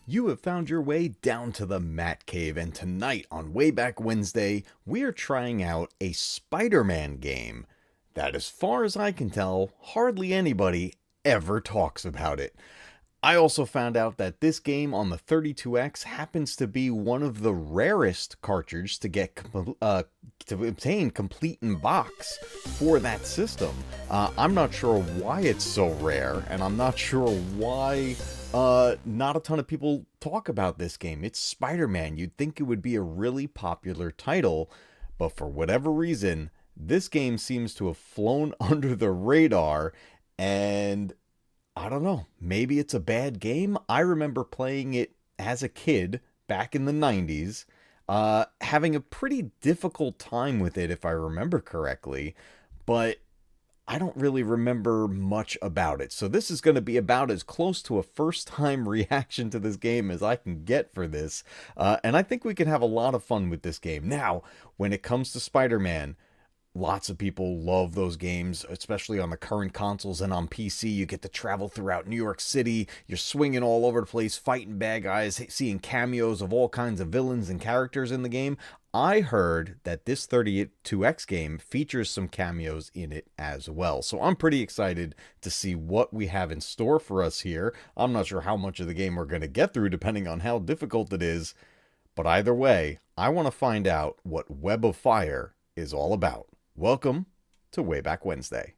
You have found your way down to the Matcave, and tonight on Way Back Wednesday, we are trying out a Spider-Man game that, as far as I can tell, hardly anybody ever talks about it. I also found out that this game on the 32X happens to be one of the rarest cartridges to get to obtain complete in box for that system. I'm not sure why it's so rare, and I'm not sure why not a ton of people talk about this game. It's Spider-Man. You'd think it would be a really popular title, but for whatever reason, this game seems to have flown under the radar, and I don't know, maybe it's a bad game. I remember playing it as a kid back in the 90s, having a pretty difficult time with it if I remember correctly, but I don't really remember much about it. So this is going to be about as close to a first-time reaction to this game as I can get for this, and I think we can have a lot of fun with this game. Now, when it comes to Spider-Man, lots of people love those games, especially on the current consoles and on PC. You get to travel throughout New York City. You're swinging all over the place, fighting bad guys, seeing cameos of all kinds of villains and characters in the game. I heard that this 32X game features some cameos in it as well. So I'm pretty excited to see what we have in store for us here. I'm not sure how much of the game we're going to get through, depending on how difficult it is. But either way, I want to find out what Web of Fire is all about. Welcome to Way Back Wednesday.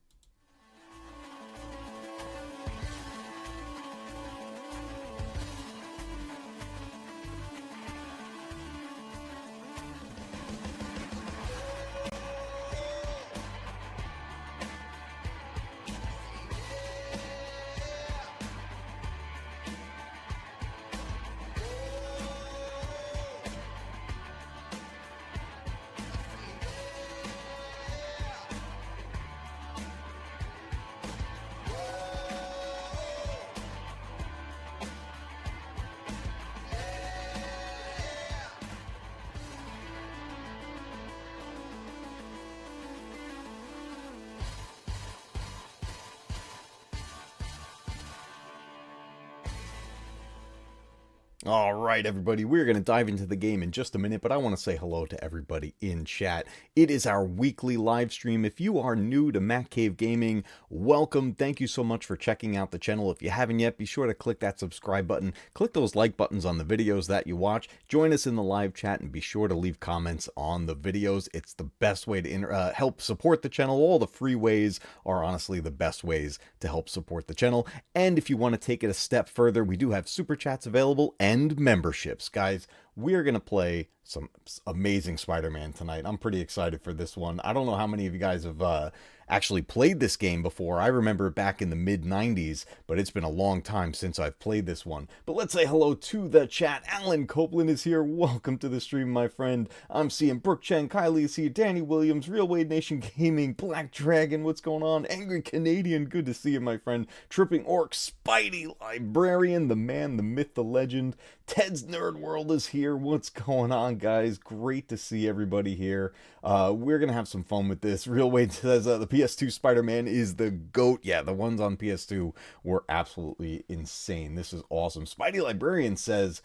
All right, everybody, we're going to dive into the game in just a minute, but I want to say hello to everybody in chat. It is our weekly live stream. If you are new to Matcave Gaming, welcome. Thank you so much for checking out the channel. If you haven't yet, be sure to click that subscribe button. Click those like buttons on the videos that you watch. Join us in the live chat, and be sure to leave comments on the videos. It's the best way to help support the channel. All the free ways are honestly the best ways to help support the channel. And if you want to take it a step further, we do have super chats available and memberships. Guys, we're going to play some amazing Spider-Man tonight. I'm pretty excited for this one. I don't know how many of you guys have actually played this game before. I remember back in the mid-90s, but it's been a long time since I've played this one. But let's say hello to the chat. Alan Copeland is here. Welcome to the stream, my friend. I'm seeing Brooke Chen, Kylie is here, Danny Williams, Real Wade Nation Gaming, Black Dragon, what's going on? Angry Canadian, good to see you, my friend. Tripping Orc, Spidey Librarian, the man, the myth, the legend. Ted's Nerd World is here. What's going on, guys? Great to see everybody here. We're going to have some fun with this. Real Wade says the PS2 Spider-Man is the GOAT. Yeah, the ones on PS2 were absolutely insane. This is awesome. Spidey Librarian says,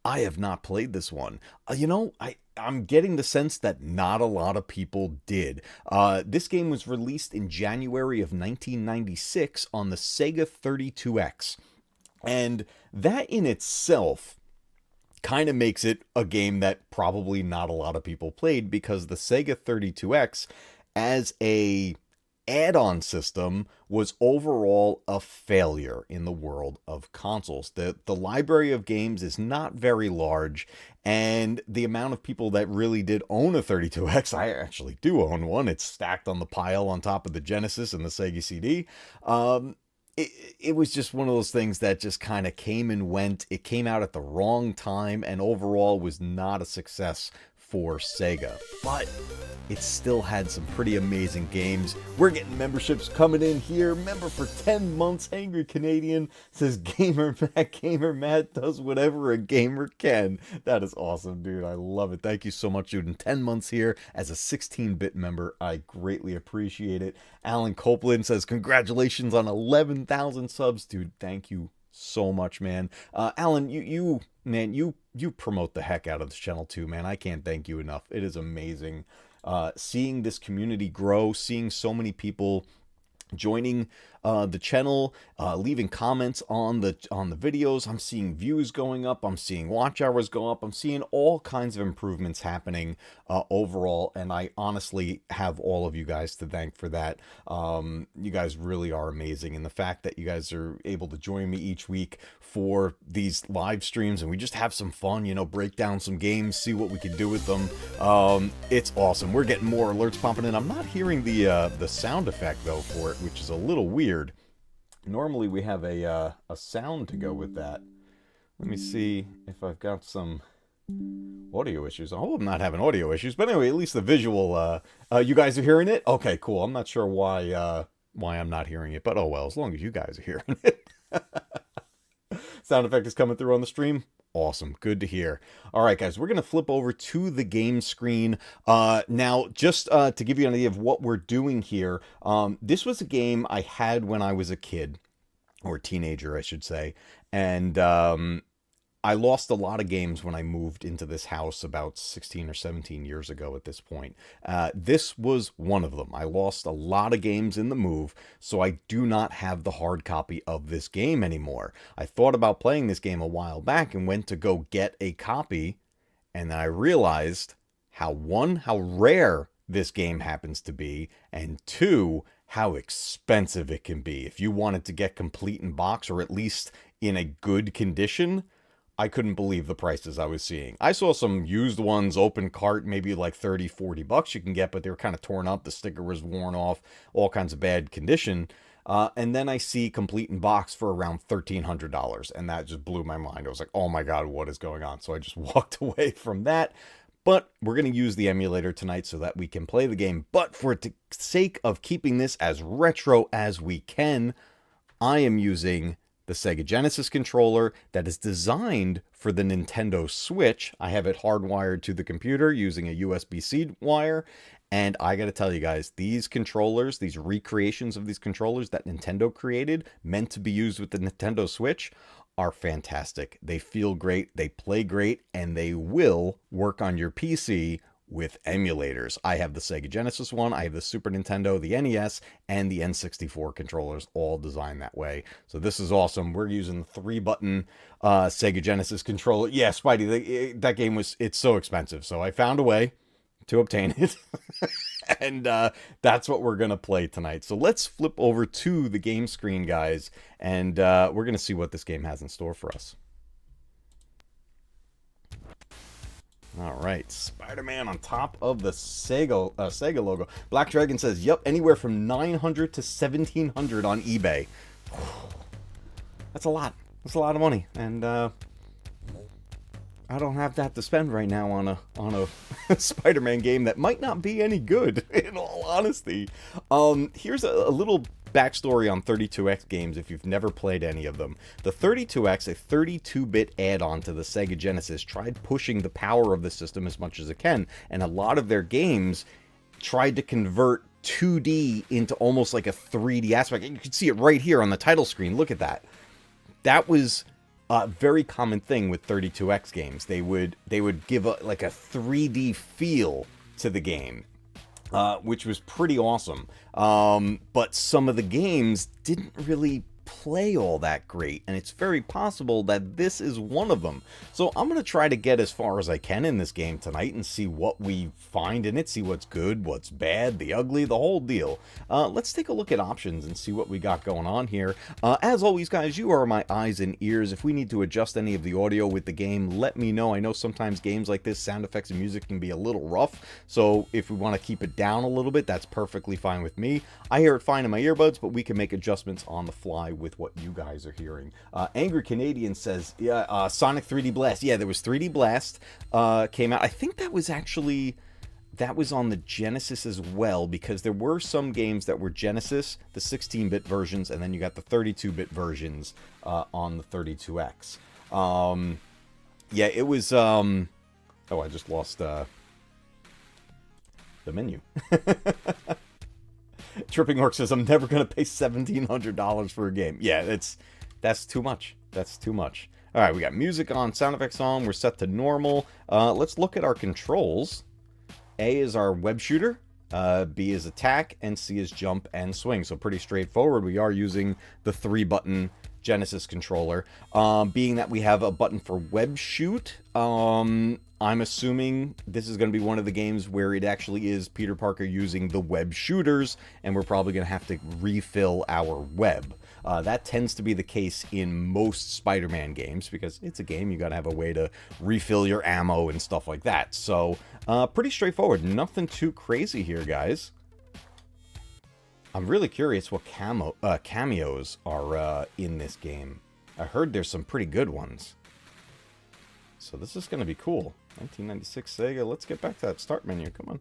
I have not played this one. I'm getting the sense that not a lot of people did. This game was released in January of 1996 on the SEGA 32X. And that in itself kind of makes it a game that probably not a lot of people played, because the SEGA 32X as a add-on system was overall a failure in the world of consoles. The library of games is not very large, and the amount of people that really did own a 32X, I actually do own one. It's stacked on the pile on top of the Genesis and the Sega CD. It was just one of those things that just kind of came and went. It came out at the wrong time, and overall was not a success for Sega, but it still had some pretty amazing games. We're getting memberships coming in here. Member for 10 months. Angry Canadian says Gamer Matt, Gamer Matt does whatever a gamer can. That is awesome, dude. I love it. Thank you so much, dude. And 10 months here as a 16-bit member. I greatly appreciate it. Alan Copeland says congratulations on 11,000 subs, dude. Thank you so much, man. Alan, you promote the heck out of this channel too, man. I can't thank you enough. It is amazing. Seeing this community grow, seeing so many people joining the channel, leaving comments on the videos. I'm seeing views going up. I'm seeing watch hours go up. I'm seeing all kinds of improvements happening overall, and I honestly have all of you guys to thank for that. You guys really are amazing, and the fact that you guys are able to join me each week for these live streams and we just have some fun, you know, break down some games, see what we can do with them. It's awesome. We're getting more alerts popping in. I'm not hearing the sound effect though for it, which is a little weird. Normally we have a sound to go with that. Let me see if I've got some audio issues. I hope I'm not having audio issues, but anyway, at least the visual, you guys are hearing it? Okay, cool. I'm not sure why I'm not hearing it, but oh well, as long as you guys are hearing it. Sound effect is coming through on the stream. Awesome. Good to hear. All right, guys, we're going to flip over to the game screen. Now, just to give you an idea of what we're doing here, this was a game I had when I was a kid, or teenager, I should say. And I lost a lot of games when I moved into this house about 16 or 17 years ago at this point. This was one of them. I lost a lot of games in the move, so I do not have the hard copy of this game anymore. I thought about playing this game a while back and went to go get a copy, and then I realized how rare this game happens to be, and two, how expensive it can be. If you wanted to get complete in box, or at least in a good condition, I couldn't believe the prices I was seeing. I saw some used ones, open cart, maybe like 30, 40 bucks you can get, but they were kind of torn up. The sticker was worn off, all kinds of bad condition. And then I see complete in box for around $1,300. And that just blew my mind. I was like, oh my God, what is going on? So I just walked away from that. But we're going to use the emulator tonight so that we can play the game. But for the sake of keeping this as retro as we can, I am using the Sega Genesis controller that is designed for the Nintendo Switch. I have it hardwired to the computer using a USB-C wire. And I got to tell you guys, these controllers, these recreations of these controllers that Nintendo created, meant to be used with the Nintendo Switch, are fantastic. They feel great, they play great, and they will work on your PC with emulators. I have the Sega Genesis one, I have the Super Nintendo, the NES, and the N64 controllers, all designed that way. So this is awesome. We're using the 3-button Sega Genesis controller. Yeah, Spidey, that game it's so expensive, so I found a way to obtain it. And that's what we're going to play tonight. So let's flip over to the game screen, guys, and we're going to see what this game has in store for us. All right, Spider-Man on top of the Sega logo. Black Dragon says, yep, anywhere from $900 to $1,700 on eBay. That's a lot. That's a lot of money, and I don't have that to spend right now on a Spider-Man game that might not be any good, in all honesty. Here's a little backstory on 32X games if you've never played any of them. The 32X, a 32-bit add-on to the Sega Genesis, tried pushing the power of the system as much as it can, and a lot of their games tried to convert 2D into almost like a 3D aspect. You can see it right here on the title screen. Look at that. That was a very common thing with 32X games. They would give like a 3D feel to the game, which was pretty awesome. But some of the games didn't really play all that great, and it's very possible that this is one of them. So I'm going to try to get as far as I can in this game tonight and see what we find in it, see what's good, what's bad, the ugly, the whole deal. Let's take a look at options and see what we got going on here. As always, guys, you are my eyes and ears. If we need to adjust any of the audio with the game, let me know. I know sometimes games like this, sound effects and music can be a little rough, so if we want to keep it down a little bit, that's perfectly fine with me. I hear it fine in my earbuds, but we can make adjustments on the fly with what you guys are hearing. Angry Canadian says, yeah, Sonic 3D Blast. Yeah, there was 3D Blast came out. I think that was on the Genesis as well, because there were some games that were Genesis, the 16-bit versions, and then you got the 32-bit versions on the 32X. Yeah, it was, oh, I just lost the menu. Tripping Orc says, I'm never going to pay $1,700 for a game. Yeah, that's too much. That's too much. All right, we got music on, sound effects on. We're set to normal. Let's look at our controls. A is our web shooter. B is attack, and C is jump and swing. So pretty straightforward. We are using the 3-button Genesis controller. Being that we have a button for web shoot, I'm assuming this is going to be one of the games where it actually is Peter Parker using the web shooters, and we're probably going to have to refill our web. That tends to be the case in most Spider-Man games, because it's a game, you got to have a way to refill your ammo and stuff like that. So, pretty straightforward. Nothing too crazy here, guys. I'm really curious what cameos are in this game. I heard there's some pretty good ones. So this is going to be cool. 1996 SEGA. Let's get back to that start menu. Come on.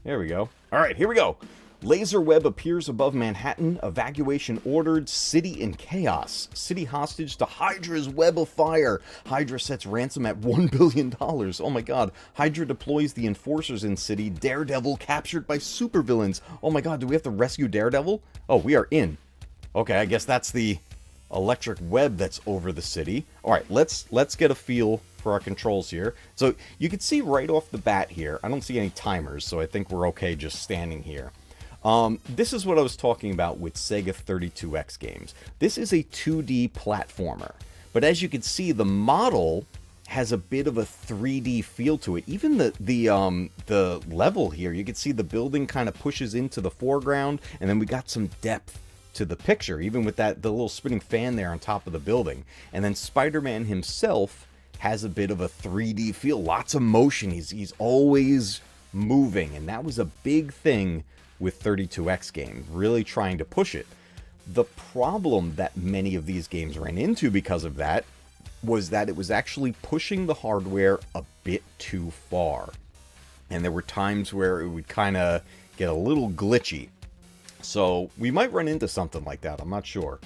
There we go. All right, here we go. Laser web appears above Manhattan. Evacuation ordered. City in chaos. City hostage to Hydra's web of fire. Hydra sets ransom at $1 billion. Oh my god. Hydra deploys the enforcers in city. Daredevil captured by supervillains. Oh my god, do we have to rescue Daredevil? Oh, we are in. Okay, I guess that's the electric web that's over the city. All right, let's get a feel for our controls here. So you can see right off the bat here, I don't see any timers, so I think we're okay just standing here. This is what I was talking about with SEGA 32X games. This is a 2D platformer, but as you can see, the model has a bit of a 3D feel to it. Even the level here, you can see the building kind of pushes into the foreground, and then we got some depth to the picture, even with the little spinning fan there on top of the building. And then Spider-Man himself has a bit of a 3D feel, lots of motion. He's always moving, and that was a big thing with 32X games, really trying to push it. The problem that many of these games ran into because of that was that it was actually pushing the hardware a bit too far. And there were times where it would kind of get a little glitchy. So we might run into something like that, I'm not sure.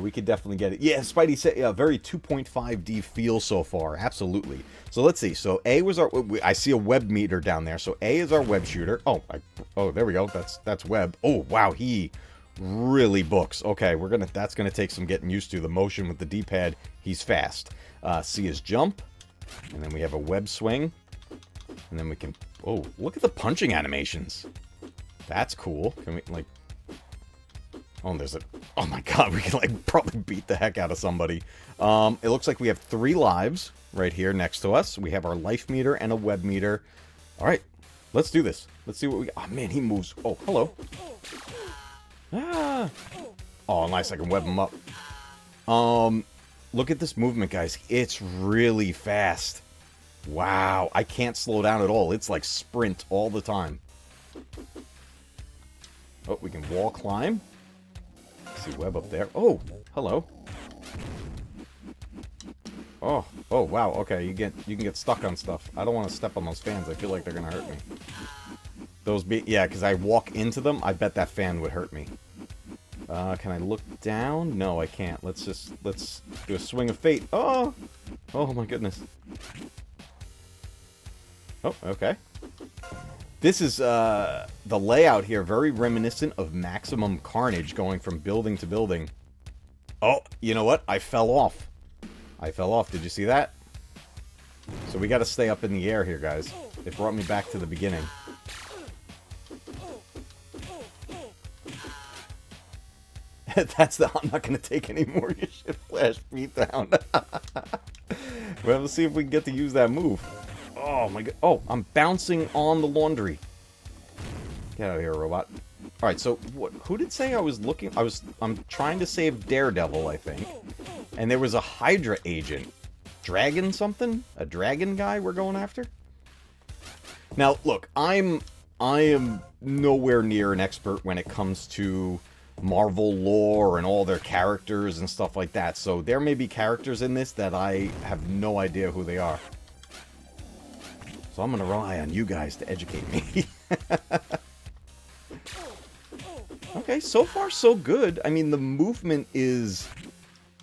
We could definitely get it. Yeah, Spidey said, yeah, very 2.5D feel so far, absolutely. So let's see. So A was our, I see a web meter down there. So A is our web shooter. Oh, there we go. That's web. Oh, wow, he really books. Okay, that's gonna take some getting used to. The motion with the D-pad, he's fast. C is jump, and then we have a web swing, and then we can. Oh, look at the punching animations. That's cool. Can we like? Oh, there's a. Oh my god, we can like probably beat the heck out of somebody. It looks like we have 3 lives right here next to us. We have our life meter and a web meter. All right, let's do this. Let's see what we got. Oh man, he moves. Oh, hello. Ah. Oh, nice. I can web him up. Look at this movement, guys. It's really fast. Wow, I can't slow down at all. It's like sprint all the time. Oh, we can wall climb. See web up there. Oh, hello. Oh, wow. Okay, you can get stuck on stuff. I don't want to step on those fans. I feel like they're gonna hurt me. Yeah, because I walk into them. I bet that fan would hurt me. Can I look down? No, I can't. Let's do a swing of fate. Oh my goodness. Oh, okay. This is, the layout here, very reminiscent of Maximum Carnage, going from building to building. Oh, you know what? I fell off. Did you see that? So we gotta stay up in the air here, guys. It brought me back to the beginning. I'm not gonna take any more. You should flash me down. Well, let's see if we can get to use that move. Oh my god. Oh, I'm bouncing on the laundry. Get out of here, robot. Alright, so who did say I was looking? I'm trying to save Daredevil, I think. And there was a Hydra agent. Dragon something? A dragon guy we're going after? Now, look, I am nowhere near an expert when it comes to Marvel lore and all their characters and stuff like that. So there may be characters in this that I have no idea who they are. So I'm going to rely on you guys to educate me. Okay, so far so good. I mean, the movement is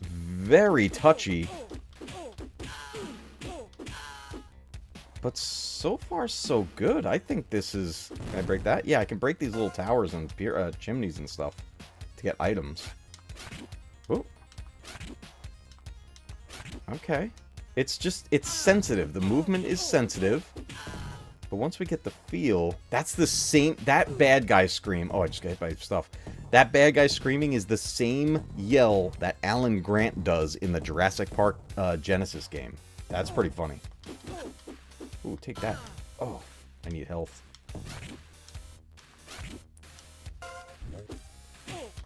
very touchy. But so far so good. I think this is... Can I break that? Yeah, I can break these little towers and chimneys and stuff to get items. Oh. Okay. It's sensitive. The movement is sensitive. But once we get the feel, that's the same, that bad guy scream. Oh, I just got hit by stuff. That bad guy screaming is the same yell that Alan Grant does in the Jurassic Park Genesis game. That's pretty funny. Ooh, take that. Oh, I need health.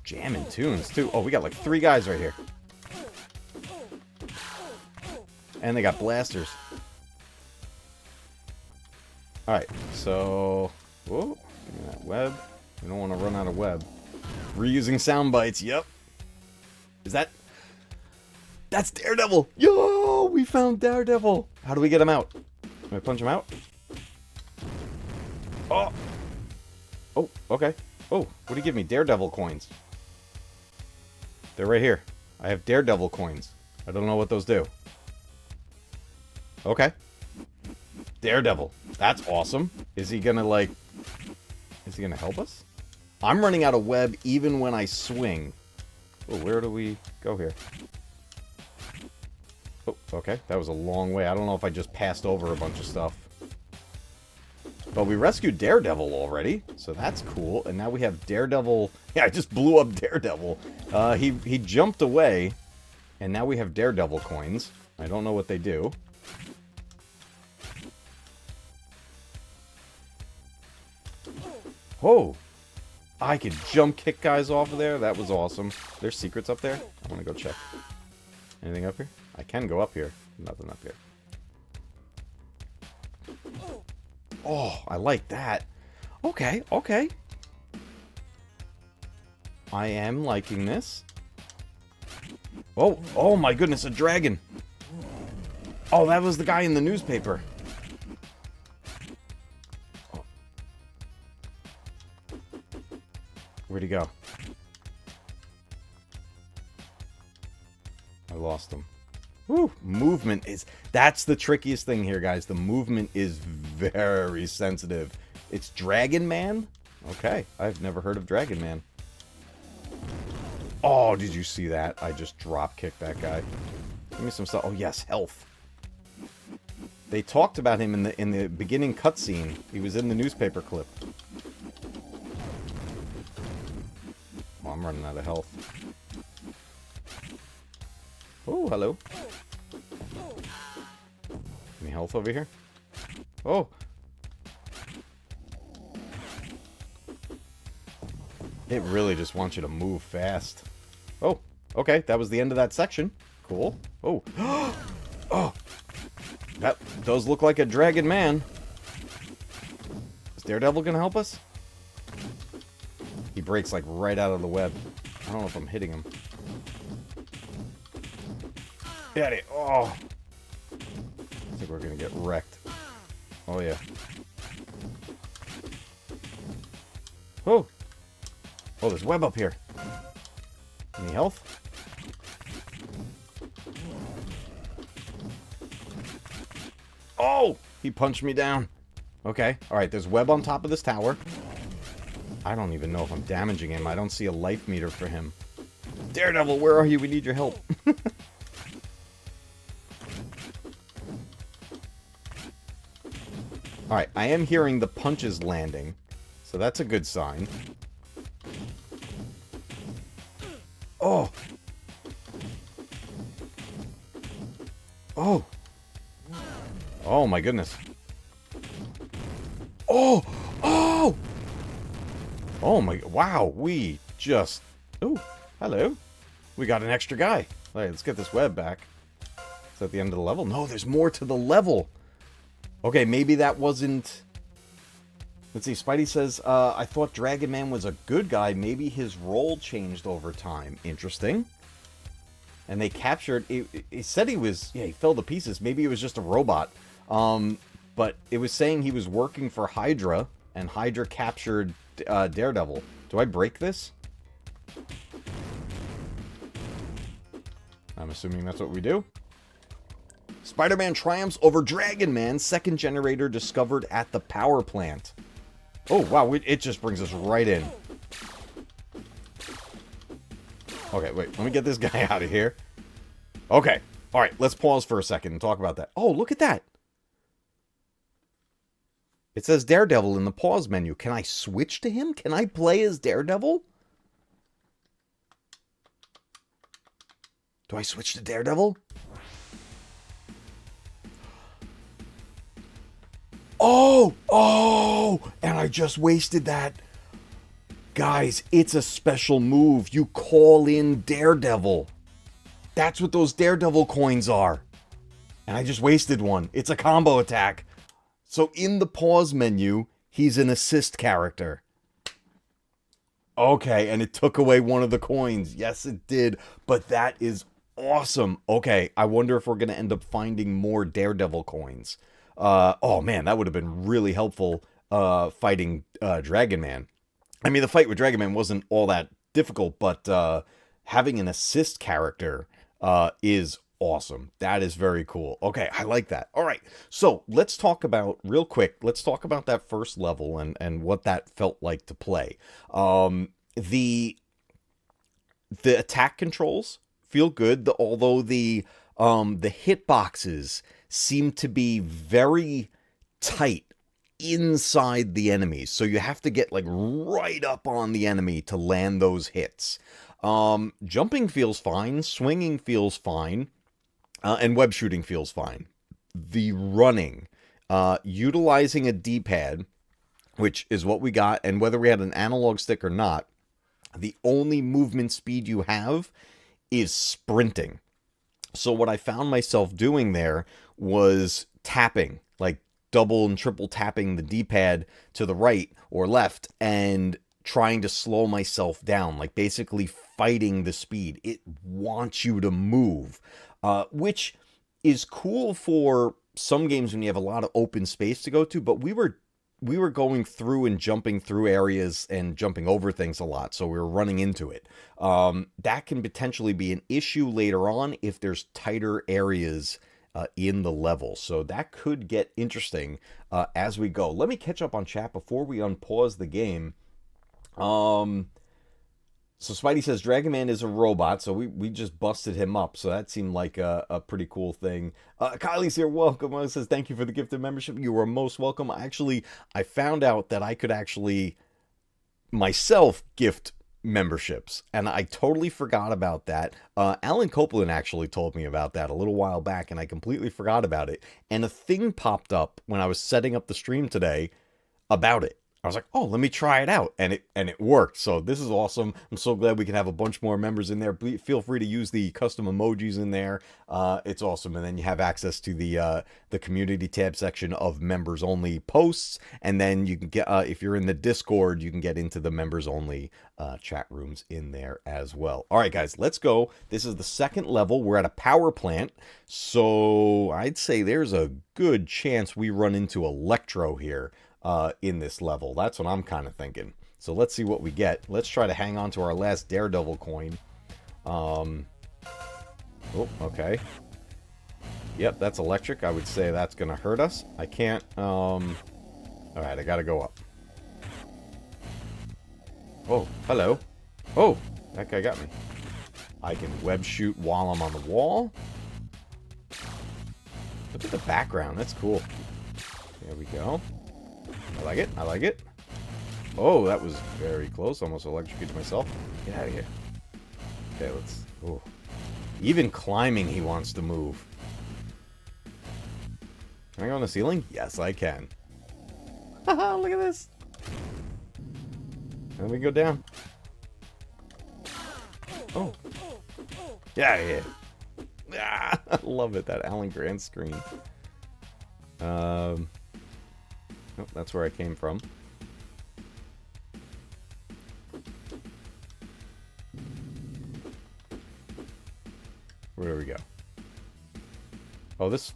Jamming tunes, too. Oh, we got like 3 guys right here. And they got blasters. Alright, so... Whoa, give me that web. We don't want to run out of web. Reusing sound bites, yep. Is that... That's DareDevil! Yo, we found DareDevil! How do we get him out? Can I punch him out? Oh! Oh, okay. Oh, what do you give me? DareDevil coins. They're right here. I have DareDevil coins. I don't know what those do. Okay. DareDevil. That's awesome. Is he gonna, like... Is he gonna help us? I'm running out of web even when I swing. Oh, where do we go here? Oh, okay. That was a long way. I don't know if I just passed over a bunch of stuff. But we rescued DareDevil already, so that's cool. And now we have DareDevil... Yeah, I just blew up DareDevil. He jumped away, and now we have DareDevil coins. I don't know what they do. Oh! I could jump kick guys off of there. That was awesome. There's secrets up there. I want to go check. Anything up here? I can go up here. Nothing up here. Oh, I like that. Okay, okay. I am liking this. Oh, oh my goodness, a dragon. Oh, that was the guy in the newspaper. Oh. Where'd he go? I lost him. Woo! Movement is... That's the trickiest thing here, guys. The movement is very sensitive. It's Dragon Man? Okay. I've never heard of Dragon Man. Oh, did you see that? I just drop-kicked that guy. Give me some stuff. Oh, yes. Health. They talked about him in the beginning cutscene. He was in the newspaper clip. Oh, I'm running out of health. Oh, hello. Any health over here? Oh! It really just wants you to move fast. Oh, okay. That was the end of that section. Cool. Oh. Oh! That does look like a Dragon Man. Is DareDevil gonna help us? He breaks like right out of the web. I don't know if I'm hitting him. Get it. Oh. I think we're gonna get wrecked. Oh yeah. Oh. Oh, there's web up here. Any health? Oh! He punched me down. Okay. Alright, there's web on top of this tower. I don't even know if I'm damaging him. I don't see a life meter for him. DareDevil, where are you? We need your help. Alright, I am hearing the punches landing. So that's a good sign. Oh! Oh! Oh my goodness. Oh! Oh! Oh my... Wow, we just... Oh, hello. We got an extra guy. Alright, let's get this web back. Is that the end of the level? No, there's more to the level. Okay, maybe that wasn't... Let's see, Spidey says, I thought Dragon Man was a good guy. Maybe his role changed over time. Interesting. And they captured... He said he was... Yeah, he fell to pieces. Maybe it was just a robot. But it was saying he was working for Hydra, and Hydra captured DareDevil. Do I break this? I'm assuming that's what we do. Spider-Man triumphs over Dragon Man, second generator discovered at the power plant. Oh, wow, it just brings us right in. Okay, wait, let me get this guy out of here. Okay, All right, let's pause for a second and talk about that. Oh, look at that. It says Daredevil in the pause menu. Can I switch to him? Can I play as Daredevil? Do I switch to Daredevil? Oh, and I just wasted that. Guys, it's a special move. You call in Daredevil. That's what those Daredevil coins are. And I just wasted one. It's a combo attack. So in the pause menu, he's an assist character. Okay, and it took away one of the coins. Yes, it did. But that is awesome. Okay, I wonder if we're going to end up finding more Daredevil coins. Oh man, that would have been really helpful fighting Dragon Man. I mean, the fight with Dragon Man wasn't all that difficult, but having an assist character is awesome. That is very cool. Okay, I like that. All right, so let's talk about, real quick, let's talk about that first level and what that felt like to play. The attack controls feel good, although the hitboxes seem to be very tight inside the enemies, so you have to get like right up on the enemy to land those hits. Jumping feels fine, swinging feels fine, and web shooting feels fine. The running, utilizing a D-pad, which is what we got, and whether we had an analog stick or not, the only movement speed you have is sprinting. So what I found myself doing there was tapping, like double and triple tapping the D-pad to the right or left and trying to slow myself down, like basically fighting the speed. It wants you to move, which is cool for some games when you have a lot of open space to go to, but we were going through and jumping through areas and jumping over things a lot, so we were running into it. That can potentially be an issue later on if there's tighter areas in the level. So that could get interesting as we go. Let me catch up on chat before we unpause the game. So Spidey says Dragon Man is a robot, so we just busted him up. So that seemed like a pretty cool thing. Kylie's here, welcome. It says thank you for the gifted membership. You are most welcome. I found out that I could actually myself gift memberships, and I totally forgot about that. Alan Copeland actually told me about that a little while back, and I completely forgot about it. And a thing popped up when I was setting up the stream today about it. I was like, oh, let me try it out. And it worked. So this is awesome. I'm so glad we can have a bunch more members in there. Feel free to use the custom emojis in there. It's awesome. And then you have access to the community tab section of members only posts. And then you can get, if you're in the Discord, you can get into the members only chat rooms in there as well. All right, guys, let's go. This is the second level. We're at a power plant. So I'd say there's a good chance we run into Electro here. In this level. That's what I'm kind of thinking. So let's see what we get. Let's try to hang on to our last Daredevil coin. Oh, okay. Yep, that's electric. I would say that's going to hurt us. I can't... Alright, I gotta go up. Oh, hello. Oh, that guy got me. I can web shoot while I'm on the wall. Look at the background. That's cool. There we go. I like it. I like it. Oh, that was very close. Almost electrocuted myself. Get out of here. Okay, let's... Oh. Even climbing, he wants to move. Can I go on the ceiling? Yes, I can. Haha, look at this. And we go down. Oh. Yeah. Ah, I love it, that Alan Grant screen. Oh, that's where I came from. Where do we go? Oh, this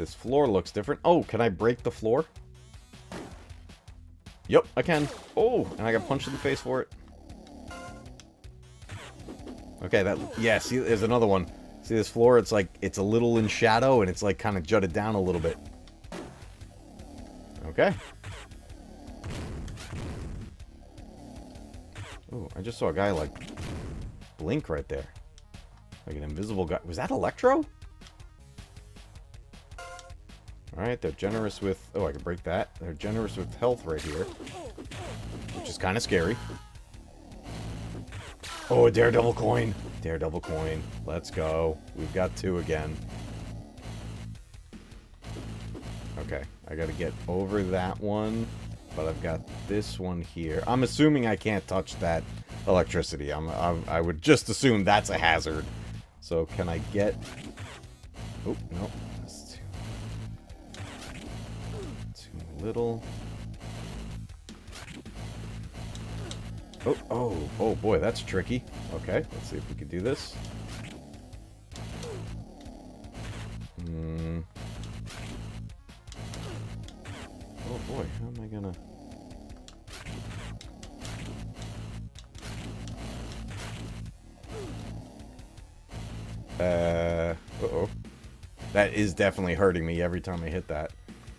floor looks different. Oh, can I break the floor? Yep, I can. Oh, and I got punched in the face for it. Okay, yeah, see, there's another one. See this floor? It's like, it's a little in shadow, and it's like kind of jutted down a little bit. Okay. Oh, I just saw a guy, like, blink right there. Like an invisible guy. Was that Electro? Alright, they're generous with... Oh, I can break that. They're generous with health right here. Which is kind of scary. Oh, a Daredevil coin. Daredevil coin. Let's go. We've got 2 again. Okay, I gotta get over that one. But I've got this one here. I'm assuming I can't touch that electricity. I would just assume that's a hazard. So can I get... Oh, no. That's too little. Oh boy, that's tricky. Okay, let's see if we can do this. Oh boy, how am I gonna... Uh-oh. That is definitely hurting me every time I hit that.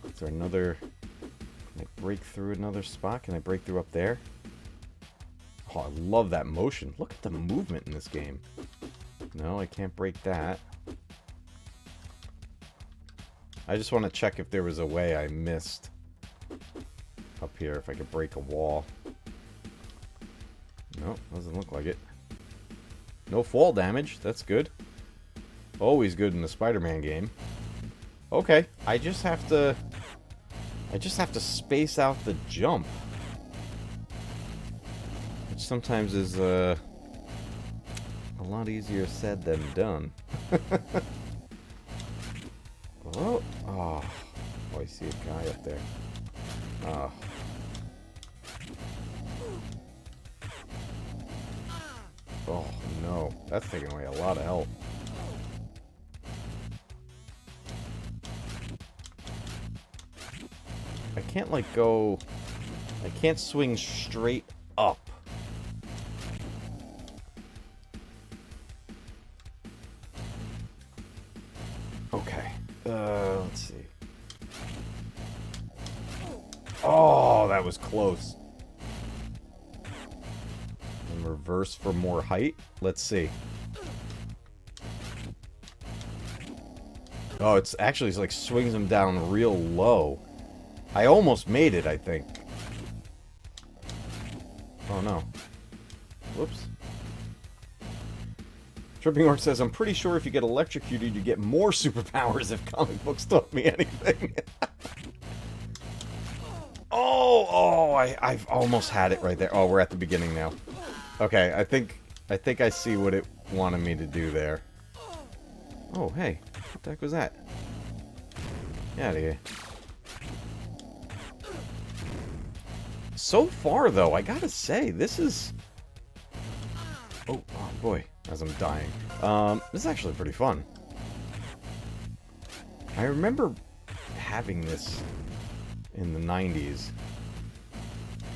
Is there another... Can I break through another spot? Can I break through up there? Oh, I love that motion. Look at the movement in this game. No, I can't break that. I just want to check if there was a way I missed up here, if I could break a wall. No, doesn't look like it. No fall damage. That's good. Always good in the SpiderMan game. Okay, I just have to space out the jump. Which sometimes is a lot easier said than done. Oh, I see a guy up there. Oh. Oh no, that's taking away a lot of health. I can't like go... I can't swing straight up. Okay. Let's see. Oh, that was close. And reverse for more height. Let's see. Oh, it's like swings him down real low. I almost made it, I think. Oh no. Whoops. Tripping Orc says, I'm pretty sure if you get electrocuted, you get more superpowers if comic books taught me anything. I've almost had it right there. Oh, we're at the beginning now. Okay, I think I see what it wanted me to do there. Oh, hey. What the heck was that? Get out of here. So far, though, I gotta say, this is... Oh boy, as I'm dying. This is actually pretty fun. I remember having this in the 90s.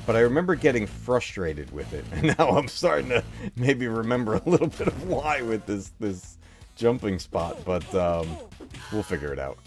But I remember getting frustrated with it. And now I'm starting to maybe remember a little bit of why with this jumping spot. But we'll figure it out.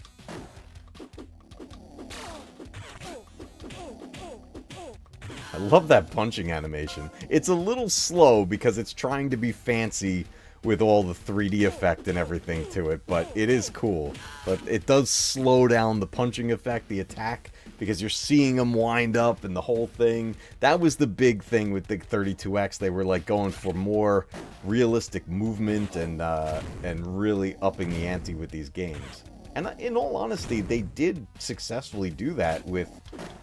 I love that punching animation. It's a little slow because it's trying to be fancy with all the 3D effect and everything to it, but it is cool. But it does slow down the punching effect, the attack, because you're seeing them wind up and the whole thing. That was the big thing with the 32X. They were like going for more realistic movement and really upping the ante with these games. And in all honesty, they did successfully do that with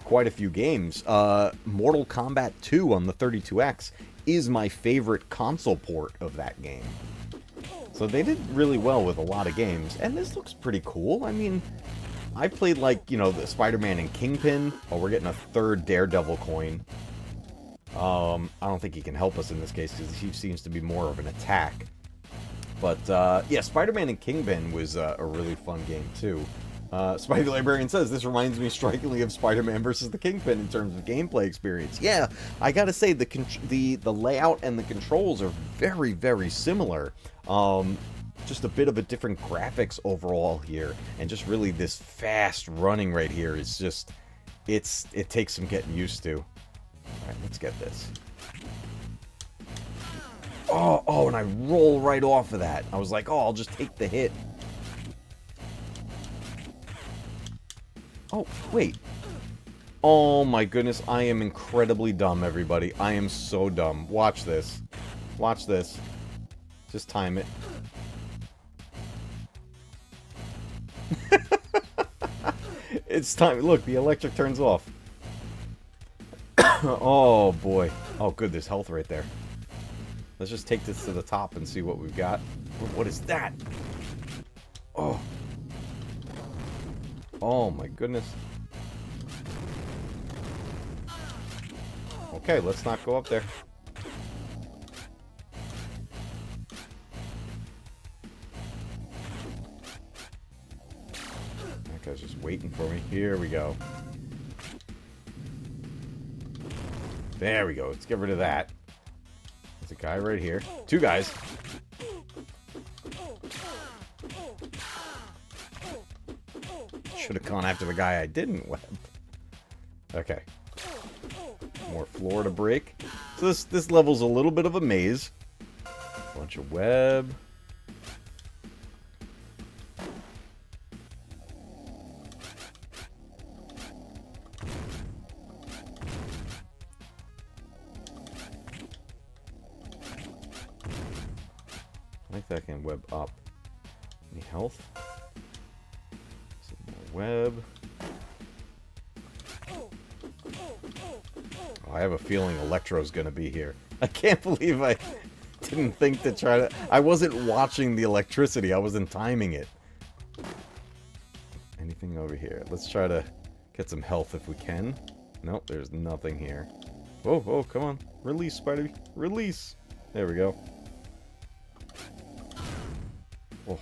quite a few games. Mortal Kombat 2 on the 32X is my favorite console port of that game. So they did really well with a lot of games. And this looks pretty cool. I mean, I played like, you know, the SpiderMan and Kingpin. Oh, we're getting a third Daredevil coin. I don't think he can help us in this case because he seems to be more of an attack. But, yeah, SpiderMan and Kingpin was a really fun game, too. Spidey Librarian says, this reminds me strikingly of Spider-Man versus the Kingpin in terms of gameplay experience. Yeah, I gotta say, the layout and the controls are very, very similar. Just a bit of a different graphics overall here. And just really this fast running right here is just... It takes some getting used to. Alright, let's get this. Oh, and I roll right off of that. I was like, oh, I'll just take the hit. Oh, wait. Oh my goodness, I am incredibly dumb, everybody. I am so dumb. Watch this. Watch this. Just time it. It's time. Look, the electric turns off. Oh boy. Oh good, there's health right there. Let's just take this to the top and see what we've got. What is that? Oh. Oh my goodness. Okay, let's not go up there. That guy's just waiting for me. Here we go. There we go. Let's get rid of that. There's a guy right here. Two guys. Should have gone after the guy I didn't web. Okay. More floor to break. So this level's a little bit of a maze. Bunch of web. I think that can web up. Any health? Some more web. Oh, I have a feeling Electro's gonna be here. I can't believe I didn't think to try to... I wasn't watching the electricity. I wasn't timing it. Anything over here? Let's try to get some health if we can. Nope, there's nothing here. Oh, oh, come on. Release, Spider. Release. There we go. Oh.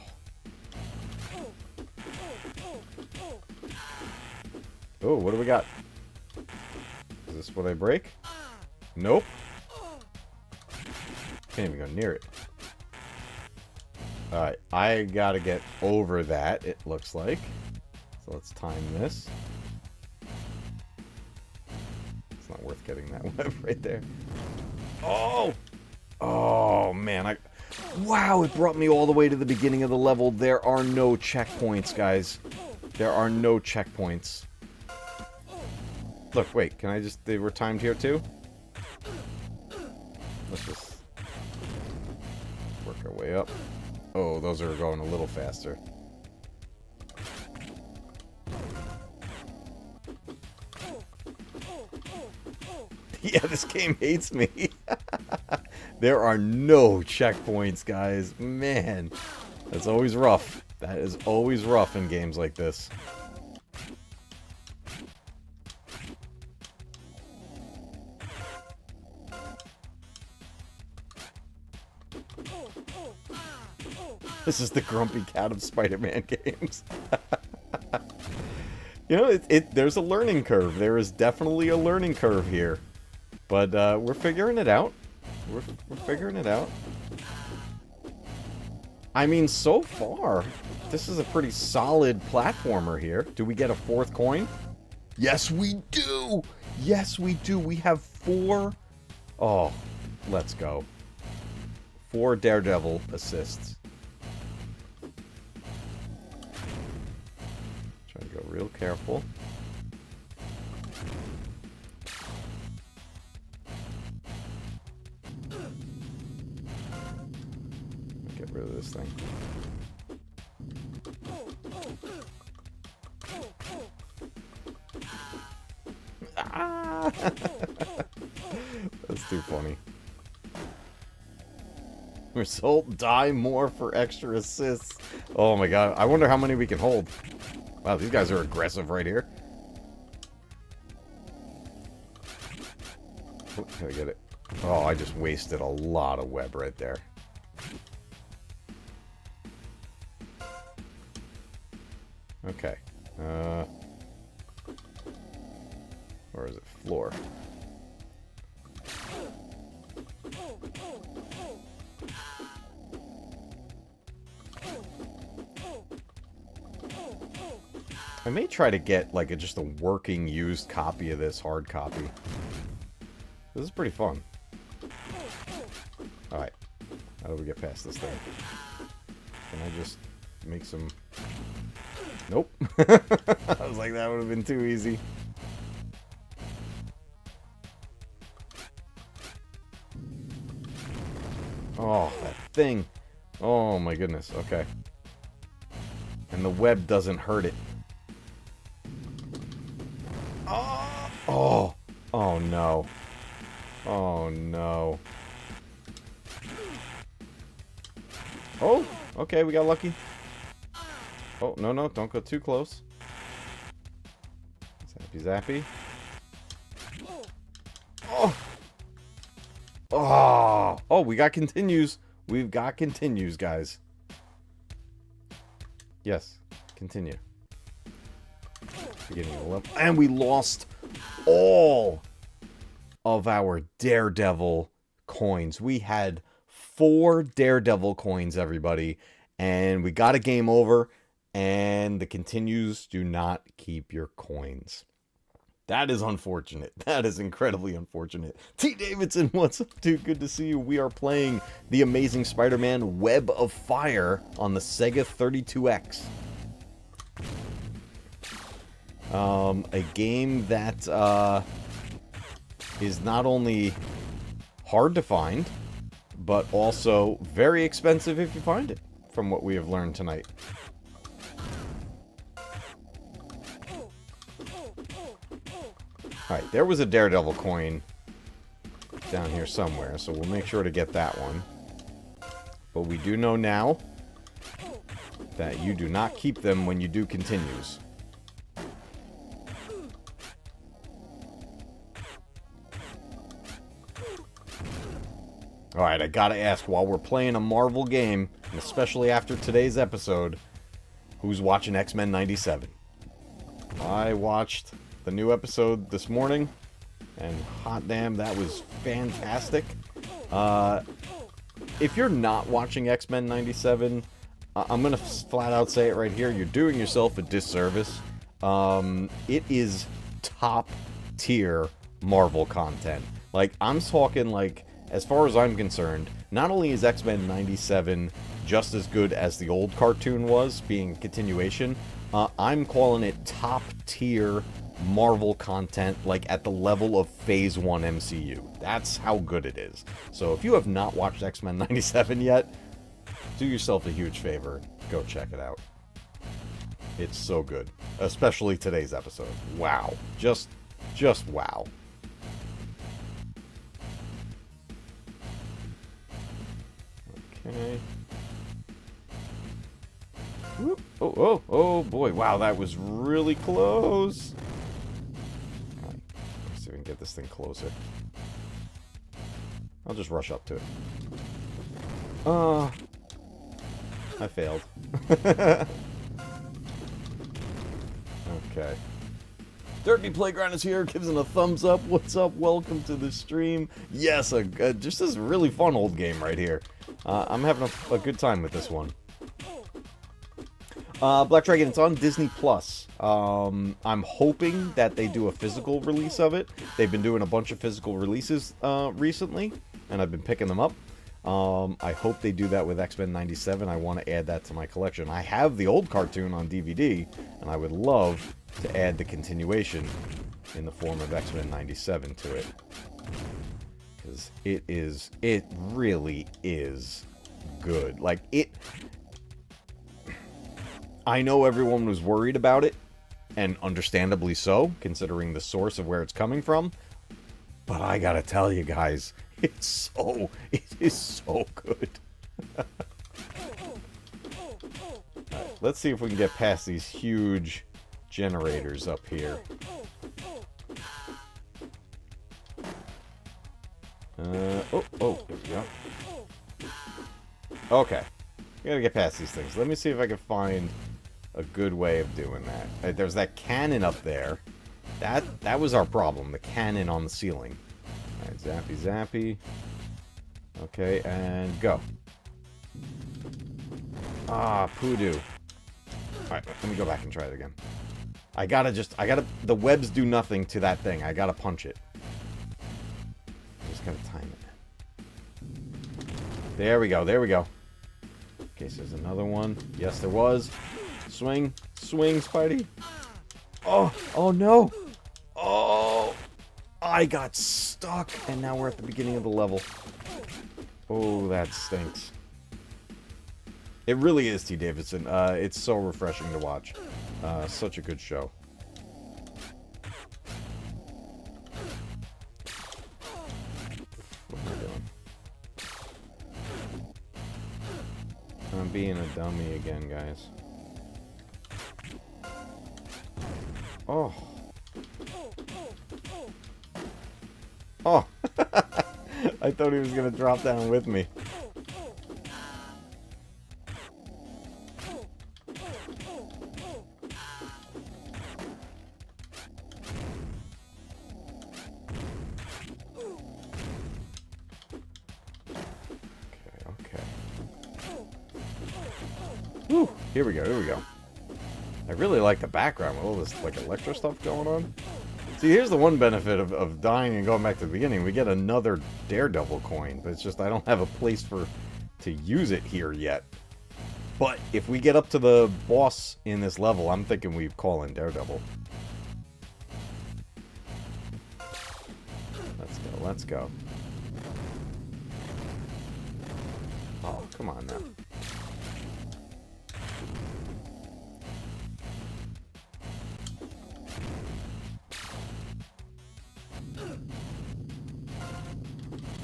Oh, what do we got? Is this what I break? Nope. Can't even go near it. Alright, I gotta get over that, it looks like. So let's time this. It's not worth getting that web right there. Oh! Oh, man, wow, it brought me all the way to the beginning of the level. There are no checkpoints, guys. There are no checkpoints. Look, wait, can I just... They were timed here, too? Let's just... work our way up. Oh, those are going a little faster. Yeah, this game hates me. There are no checkpoints, guys. Man, that's always rough. That is always rough in games like this. This is the grumpy cat of Spider-Man games. You know, there's a learning curve. There is definitely a learning curve here. But we're figuring it out. We're figuring it out. I mean, so far, this is a pretty solid platformer here. Do we get a fourth coin? Yes, we do! Yes, we do. We have 4... Oh, let's go. 4 DareDevil assists. Try to go real careful. Get rid of this thing. Ah! That's too funny. Result, die more for extra assists. Oh my god, I wonder how many we can hold. Wow, these guys are aggressive right here. Oh, can I get it? Oh, I just wasted a lot of web right there. Okay. Or is it floor? I may try to get like just a working used copy of this, hard copy. This is pretty fun. Alright. How do we get past this thing? Can I just make some... Nope. I was like, that would have been too easy. Oh, that thing. Oh my goodness. Okay. And the web doesn't hurt it. Oh! Oh! Oh no. Oh no. Oh! Okay, we got lucky. Oh, no, no, don't go too close. Zappy, zappy. Oh! Oh! Oh, we got continues. We've got continues, guys. Yes, continue. Beginning of the level. And we lost all of our DareDevil coins. We had 4 DareDevil coins, everybody. And we got a game over. And the continues do not keep your coins. That is unfortunate. That is incredibly unfortunate. T. Davidson, what's up, dude? Good to see you. We are playing The Amazing Spider-Man Web of Fire on the SEGA 32X. A game that is not only hard to find, but also very expensive if you find it, from what we have learned tonight. Alright, there was a DareDevil coin down here somewhere, so we'll make sure to get that one. But we do know now that you do not keep them when you do continues. Alright, I gotta ask, while we're playing a Marvel game, and especially after today's episode, who's watching X-Men 97? I watched the new episode this morning, and hot damn, that was fantastic. If you're not watching X-Men 97, I'm gonna flat out say it right here, you're doing yourself a disservice. It is top tier Marvel content. Like, I'm talking, like, as far as I'm concerned, not only is X-Men 97 just as good as the old cartoon was, being a continuation, I'm calling it top tier Marvel content, like at the level of Phase 1 MCU. That's how good it is. So if you have not watched X-Men 97 yet, do yourself a huge favor. Go check it out. It's so good. Especially today's episode. Wow. Just wow. Okay. Whoop. Oh boy. Wow, that was really close. Let's see if we can get this thing closer. I'll just rush up to it. I failed. Okay. Derpy Playground is here, gives it a thumbs up. What's up? Welcome to the stream. Yes, just this really fun old game right here. I'm having a good time with this one. Black Dragon, it's on Disney Plus. I'm hoping that they do a physical release of it. They've been doing a bunch of physical releases recently, and I've been picking them up. I hope they do that with X-Men 97. I want to add that to my collection. I have the old cartoon on DVD, and I would love to add the continuation in the form of X-Men 97 to it. Because it really is good. Like, I know everyone was worried about it, and understandably so, considering the source of where it's coming from. But I gotta tell you guys, it is so good. Alright, let's see if we can get past these huge generators up here. There we go. Okay. We gotta get past these things. Let me see if I can find a good way of doing that. There's that cannon up there. That was our problem, the cannon on the ceiling. Alright, zappy, zappy. Okay, and go. Ah, poodoo. Alright, let me go back and try it again. The webs do nothing to that thing. I gotta punch it. Just gotta time it. There we go, there we go. Okay, so there's another one. Yes, there was. Swing. Swing, Spidey. Oh, oh no. Oh, I got stuck. And now we're at the beginning of the level. Oh, that stinks. It really is, T. Davidson. It's so refreshing to watch. Such a good show. What am I doing? I'm being a dummy again, guys. Oh. Oh. I thought he was going to drop down with me. Whew, here we go, here we go. I really like the background with all this, like, electro stuff going on. See, here's the one benefit of dying and going back to the beginning. We get another DareDevil coin, but it's just I don't have a place to use it here yet. But if we get up to the boss in this level, I'm thinking we call in DareDevil. Let's go, let's go. Oh, come on now.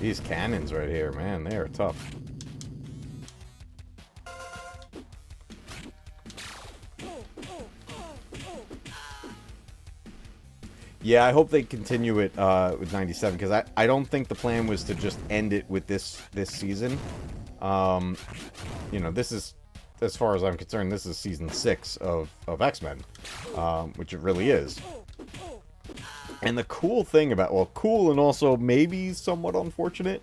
These cannons right here, man, they are tough. Yeah, I hope they continue it with 97, because I don't think the plan was to just end it with this season. You know, this is, as far as I'm concerned, this is season 6 of X-Men, which it really is. And the cool thing about, well, cool and also maybe somewhat unfortunate,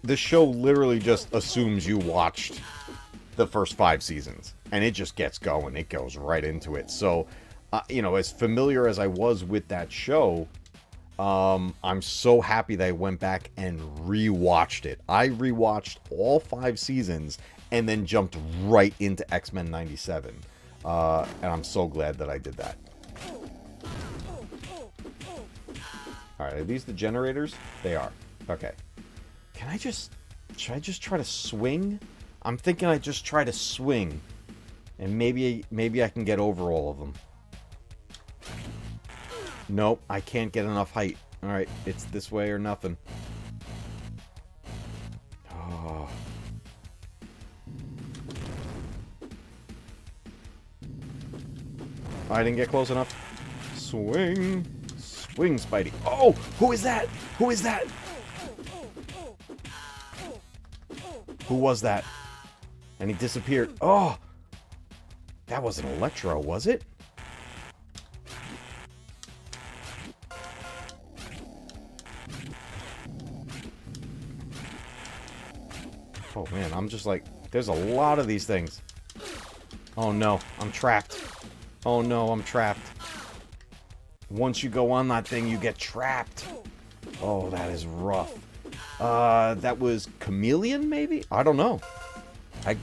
the show literally just assumes you watched the first 5 seasons. And it just gets going. It goes right into it. So, you know, as familiar as I was with that show, I'm so happy that I went back and rewatched it. I rewatched all 5 seasons and then jumped right into X-Men 97. And I'm so glad that I did that. Alright, are these the generators? They are. Okay. Can I just... Should I just try to swing? I'm thinking I just try to swing. And maybe I can get over all of them. Nope, I can't get enough height. Alright, it's this way or nothing. Oh. I didn't get close enough. Swing. Swing, Spidey. Oh! Who is that? Who is that? Who was that? And he disappeared. Oh! That wasn't Electro, was it? Oh man, I'm just like, there's a lot of these things. Oh no, I'm trapped. Oh no, I'm trapped. Once you go on that thing, you get trapped. Oh, that is rough. That was Chameleon, maybe? I don't know.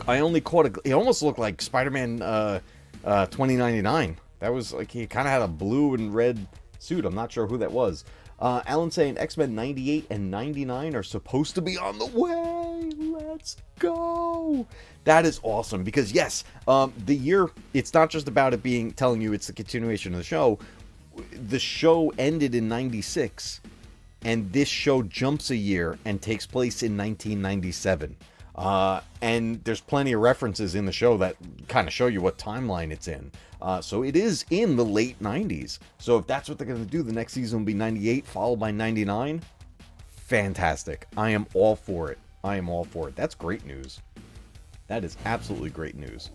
I only caught a... It almost looked like SpiderMan 2099. That was like, he kind of had a blue and red suit. I'm not sure who that was. Alan saying X-Men 98 and 99 are supposed to be on the way. Let's go. That is awesome because, yes, the year... It's not just about it being... Telling you it's the continuation of the show. The show ended in 96, and this show jumps a year and takes place in 1997. And there's plenty of references in the show that kind of show you what timeline it's in. So it is in the late 90s. So if that's what they're going to do, the next season will be 98, followed by 99. Fantastic. I am all for it. I am all for it. That's great news. That is absolutely great news.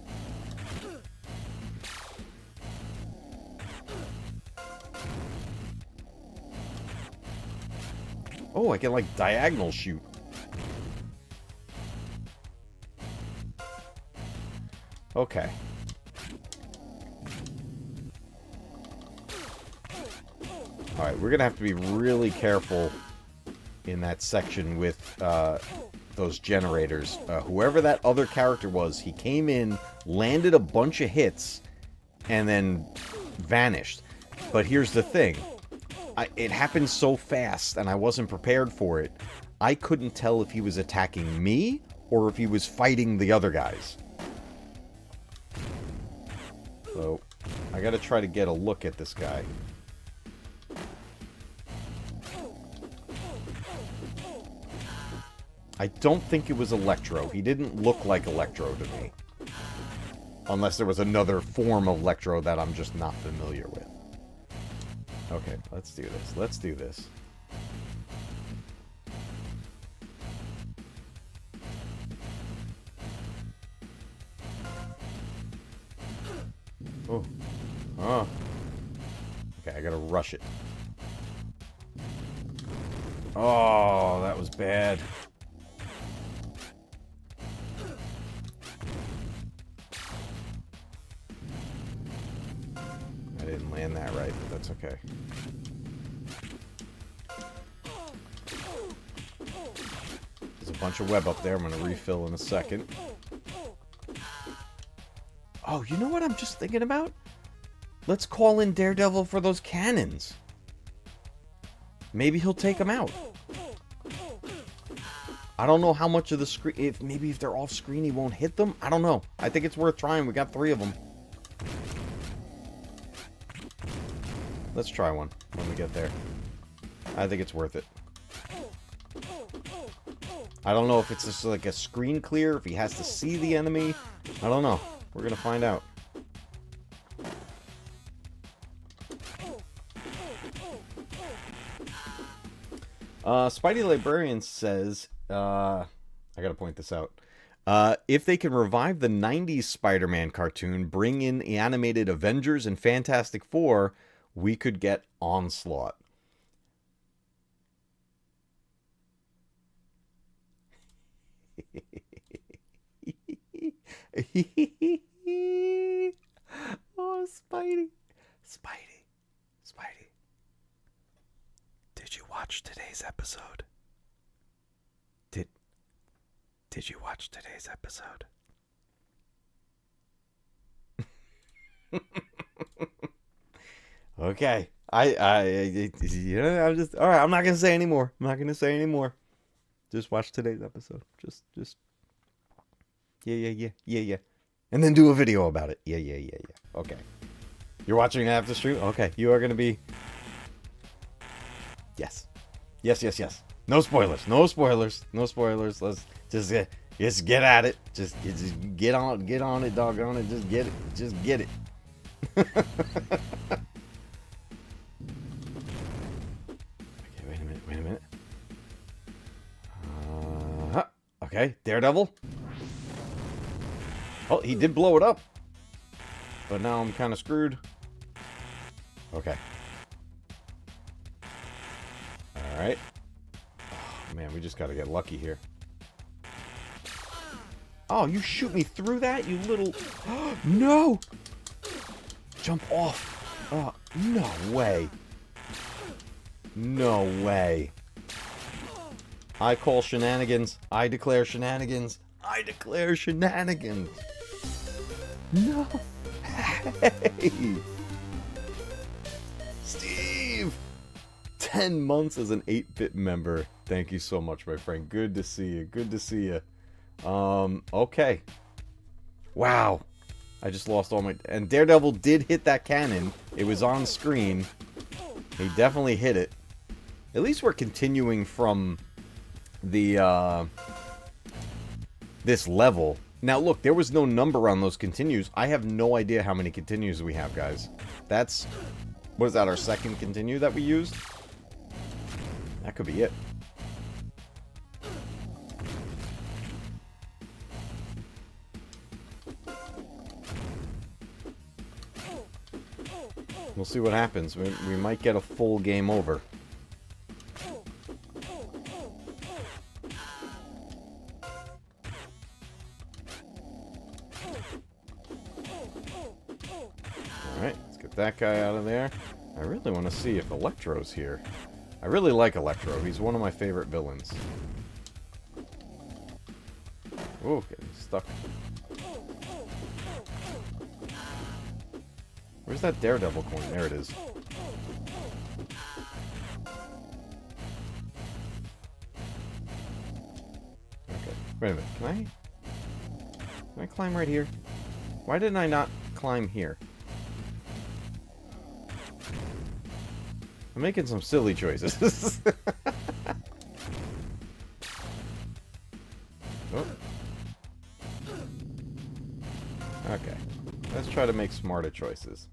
Oh, I can, like, diagonal shoot. Okay. Alright, we're gonna have to be really careful in that section with those generators. Whoever that other character was, he came in, landed a bunch of hits, and then vanished. But here's the thing. It happened so fast, and I wasn't prepared for it. I couldn't tell if he was attacking me, or if he was fighting the other guys. So, I gotta try to get a look at this guy. I don't think it was Electro. He didn't look like Electro to me. Unless there was another form of Electro that I'm just not familiar with. Okay, let's do this. Let's do this. Oh. Oh. Okay, I gotta rush it. Oh, that was bad. I didn't land that right, but that's okay. There's a bunch of web up there. I'm gonna refill in a second. Oh, you know what I'm just thinking about? Let's call in DareDevil for those cannons. Maybe he'll take them out. I don't know how much of the screen... Maybe if they're off screen, he won't hit them? I don't know. I think it's worth trying. We got 3 of them. Let's try one when we get there. I think it's worth it. I don't know if it's just like a screen clear, if he has to see the enemy. I don't know. We're gonna find out. Spidey Librarian says, I gotta point this out. If they can revive the 90s Spider-Man cartoon, bring in the animated Avengers and Fantastic Four, we could get Onslaught. Oh, Spidey. Spidey. Did you watch today's episode? Did you watch today's episode? Okay. I'm just... Alright, I'm not gonna say anymore. Just watch today's episode. Just... Yeah. And then do a video about it. Yeah. Okay. You're watching it after stream? Okay. You are gonna be... Yes. No spoilers. Let's just get at it. Just get on it, doggone it. Just get it. Okay, wait a minute. Okay, Daredevil. Oh, he did blow it up. But now I'm kind of screwed. Okay. Alright. Oh, man, we just gotta get lucky here. Oh, you shoot me through that, you little... No! Jump off. Oh, no way. No way. I call shenanigans. I declare shenanigans. No. Hey. Steve. 10 months as an 8-bit member. Thank you so much, my friend. Good to see you. Okay. Wow. I just lost all my... And Daredevil did hit that cannon. It was on screen. He definitely hit it. At least we're continuing from the, this level. Now, look, there was no number on those continues. I have no idea how many continues we have, guys. That's... What is that, our second continue that we used? That could be it. We'll see what happens. We might get a full game over. Alright, let's get that guy out of there. I really want to see if Electro's here. I really like Electro. He's one of my favorite villains. Oh, getting stuck. Where's that DareDevil coin? There it is. Okay. Wait a minute. Can I climb right here? Why didn't I not climb here? I'm making some silly choices. Oh. Okay. Let's try to make smarter choices.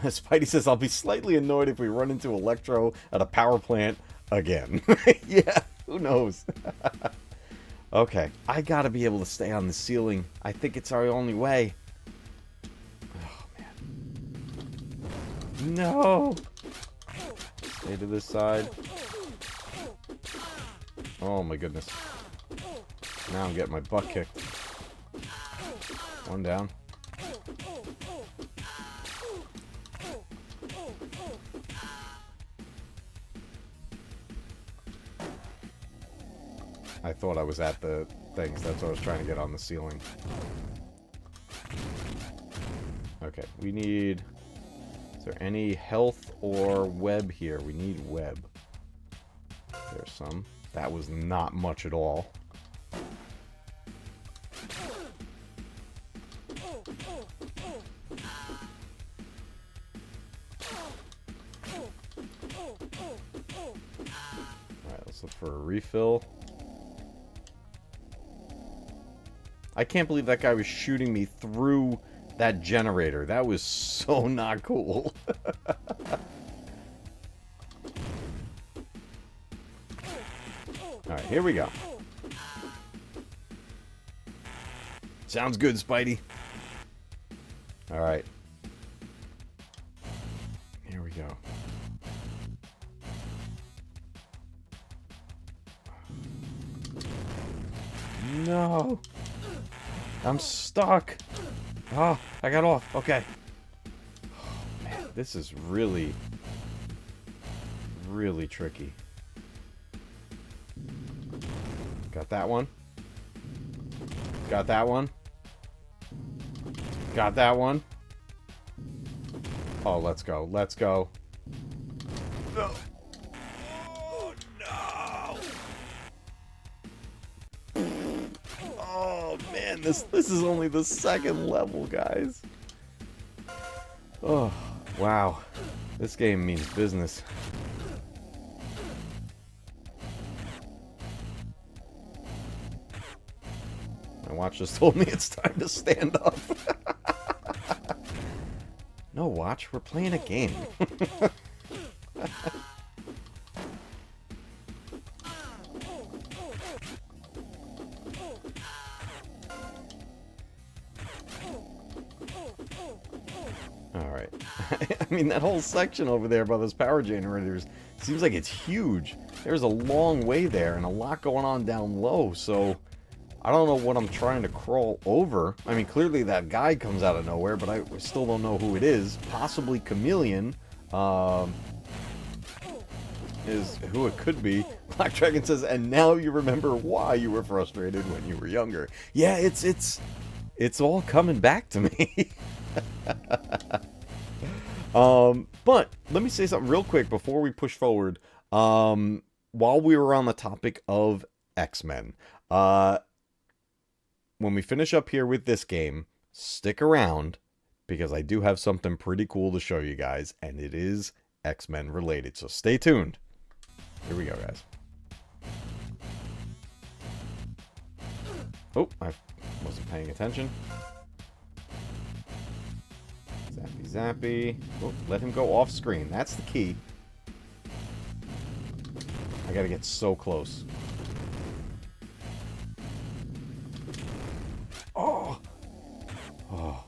Spidey says, I'll be slightly annoyed if we run into Electro at a power plant again. Yeah, who knows? Okay, I gotta be able to stay on the ceiling. I think it's our only way. Oh, man. No! Stay to this side. Oh, my goodness. Now I'm getting my butt kicked. One down. I thought I was at the things. That's what I was trying to get on the ceiling. Okay, we need... Is there any health or web here? We need web. There's some. That was not much at all. Alright, let's look for a refill. I can't believe that guy was shooting me through that generator. That was so not cool. Alright, here we go. Sounds good, Spidey. Alright. Here we go. No! I'm stuck! Oh, I got off. Okay. Oh, man, this is really, really tricky. Got that one. Got that one. Got that one. Oh, let's go. Let's go. No. Oh, no. Oh, man. This is only the second level, guys. Oh, wow. This game means business. My watch just told me it's time to stand up. No, watch. We're playing a game. Alright. I mean, that whole section over there by those power generators seems like it's huge. There's a long way there and a lot going on down low, so I don't know what I'm trying to crawl over. I mean, clearly that guy comes out of nowhere, but I still don't know who it is. Possibly Chameleon is who it could be. Black Dragon says, and now you remember why you were frustrated when you were younger. Yeah, it's all coming back to me. But let me say something real quick before we push forward. While we were on the topic of X-Men, when we finish up here with this game, stick around because I do have something pretty cool to show you guys, and it is X-Men related. So stay tuned. Here we go, guys. Oh, I wasn't paying attention. Zappy, zappy. Oh, let him go off screen. That's the key. I gotta get so close. Oh! Oh.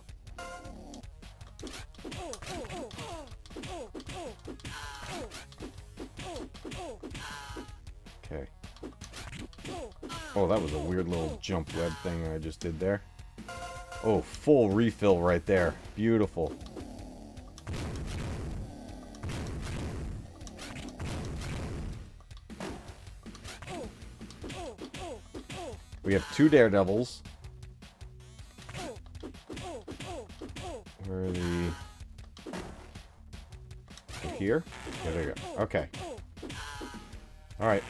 Okay. Oh, that was a weird little jump web thing I just did there. Oh, full refill right there. Beautiful. We have 2 Daredevils. Where are the... Here? Yeah, there you go. Okay. Alright.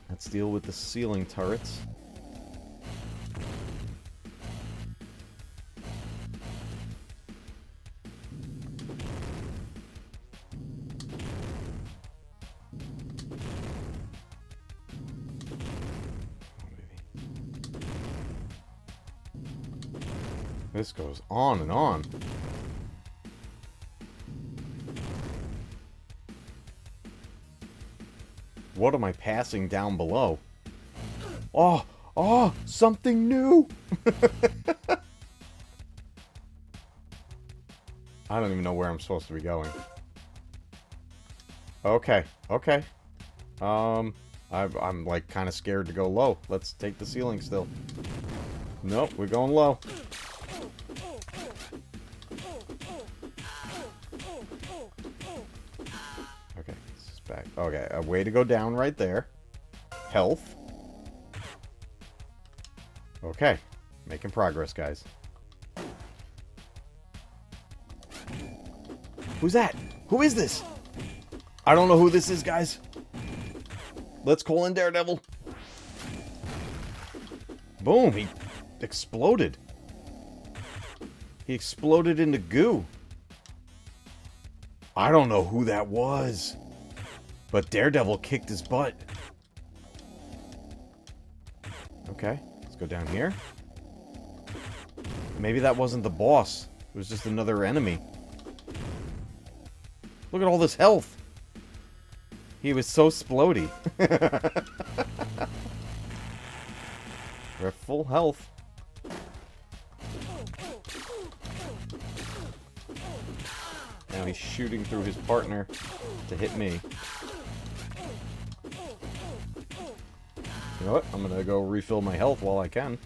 Let's deal with the ceiling turrets. This goes on and on. What am I passing down below? Oh, oh, something new. I don't even know where I'm supposed to be going. Okay, okay. I'm like kind of scared to go low. Let's take the ceiling still. Nope, we're going low. Okay, this is back. Okay, a way to go down right there. Health. Okay, making progress, guys. Who's that? Who is this? I don't know who this is, guys. Let's call in Daredevil. Boom, he exploded. He exploded into goo. I don't know who that was. But Daredevil kicked his butt. Okay, let's go down here. Maybe that wasn't the boss. It was just another enemy. Look at all this health. He was so splody. We're at full health. Now he's shooting through his partner to hit me. You know what? I'm gonna go refill my health while I can.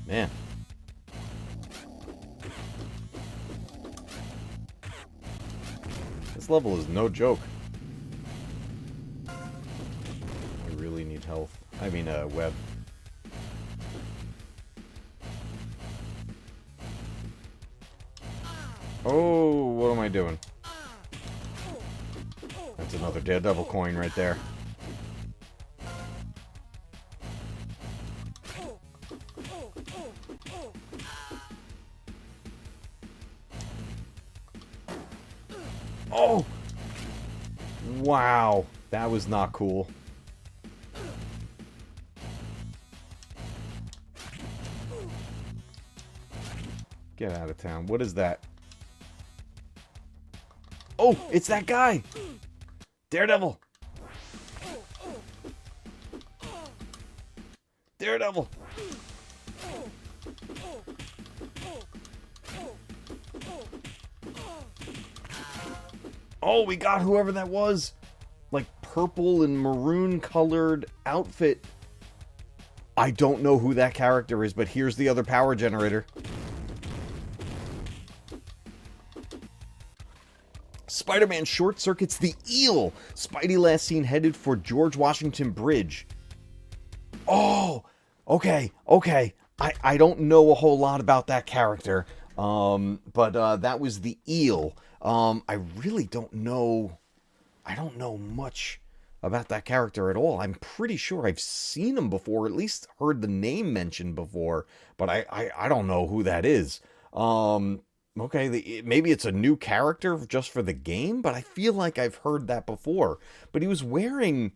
Man. This level is no joke. I really need health. I mean, web. Oh, what am I doing? That's another Daredevil coin right there. Oh! Wow, that was not cool. Get out of town. What is that? Oh, it's that guy! Daredevil! Daredevil! Oh, we got whoever that was. Like purple and maroon colored outfit. I don't know who that character is, but here's the other power generator. Spider-Man short circuits the eel. Spidey last seen headed for George Washington Bridge. Oh, okay, okay. I don't know a whole lot about that character, but that was the eel. I really don't know. I don't know much about that character at all. I'm pretty sure I've seen him before, at least heard the name mentioned before, but I don't know who that is. Okay, maybe it's a new character just for the game, but I feel like I've heard that before. But he was wearing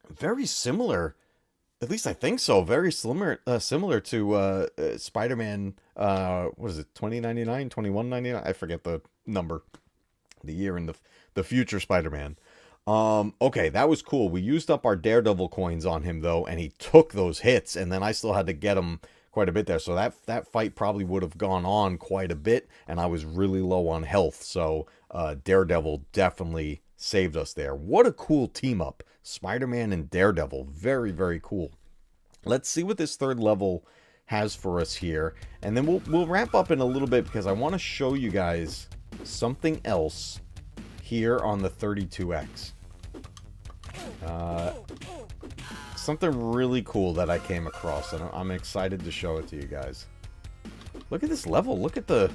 very similar, at least I think so, very similar to Spider-Man, what is it, 2099, 2199? I forget the number, the year in the future Spider-Man. Okay, that was cool. We used up our Daredevil coins on him, though, and he took those hits, and then I still had to get him quite a bit there. So that fight probably would have gone on quite a bit, and I was really low on health. So Daredevil definitely saved us there. What a cool team up. Spider-Man and Daredevil. Very, very cool. Let's see what this third level has for us here, and then we'll wrap up in a little bit because I want to show you guys something else here on the 32X. Something really cool that I came across, and I'm excited to show it to you guys. Look at this level. Look at the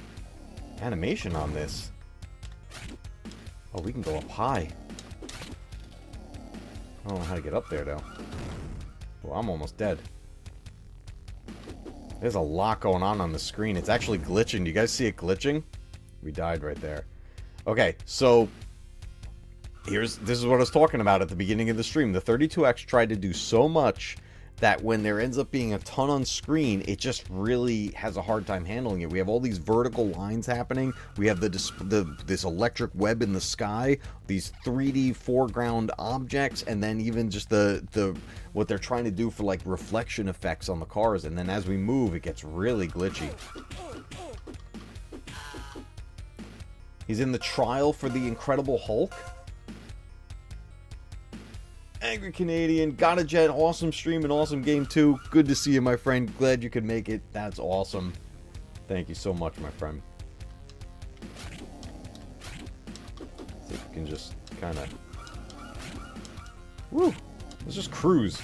animation on this. Oh, we can go up high. I don't know how to get up there, though. Well, I'm almost dead. There's a lot going on the screen. It's actually glitching. Do you guys see it glitching? We died right there. Okay, so this is what I was talking about at the beginning of the stream. The 32X tried to do so much that when there ends up being a ton on screen, it just really has a hard time handling it. We have all these vertical lines happening. We have this electric web in the sky, these 3D foreground objects, and then even just the what they're trying to do for like reflection effects on the cars. And then as we move, it gets really glitchy. He's in the trial for the Incredible Hulk. Angry Canadian, got a jet, awesome stream and awesome game too. Good to see you, my friend. Glad you could make it. That's awesome. Thank you so much, my friend. See if we can just kind of... Woo! Let's just cruise.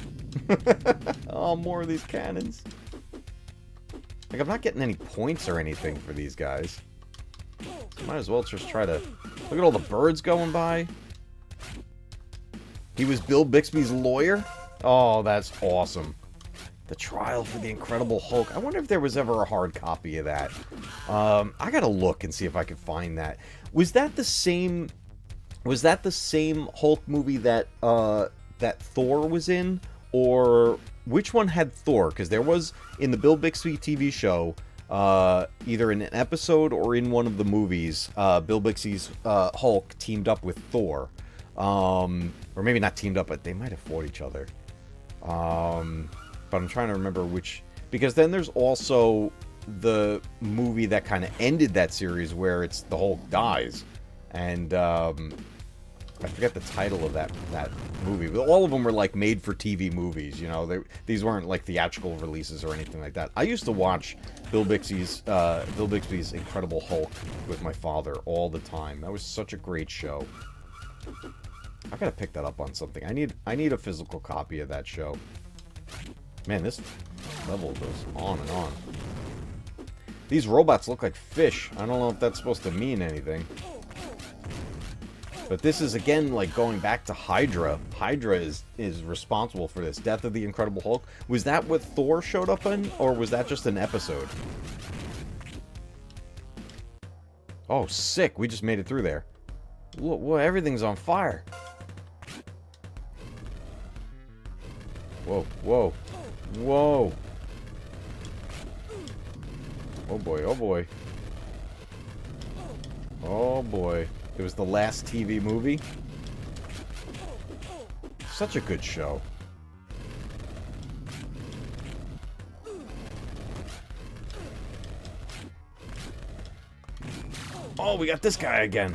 Oh, more of these cannons. Like, I'm not getting any points or anything for these guys. So might as well just try to... Look at all the birds going by. He was Bill Bixby's lawyer? Oh, that's awesome. The Trial for the Incredible Hulk. I wonder if there was ever a hard copy of that. I gotta look and see if I can find that. Was that the same Hulk movie that that Thor was in? Or which one had Thor? Because there was, in the Bill Bixby TV show, either in an episode or in one of the movies, Bill Bixby's Hulk teamed up with Thor. Or maybe not teamed up, but they might have fought each other. But I'm trying to remember which... Because then there's also the movie that kind of ended that series where it's the Hulk dies. And I forget the title of that movie. But all of them were like made-for-TV movies, you know. These weren't like theatrical releases or anything like that. I used to watch Bill Bixby's Incredible Hulk with my father all the time. That was such a great show. I gotta pick that up on something. I need a physical copy of that show. Man, this level goes on and on. These robots look like fish. I don't know if that's supposed to mean anything. But this is, again, like going back to Hydra. Hydra is responsible for this. Death of the Incredible Hulk. Was that what Thor showed up in? Or was that just an episode? Oh, sick. We just made it through there. Whoa, everything's on fire. Whoa, whoa, whoa. Oh boy, oh boy. Oh boy. It was the last TV movie. Such a good show. Oh, we got this guy again.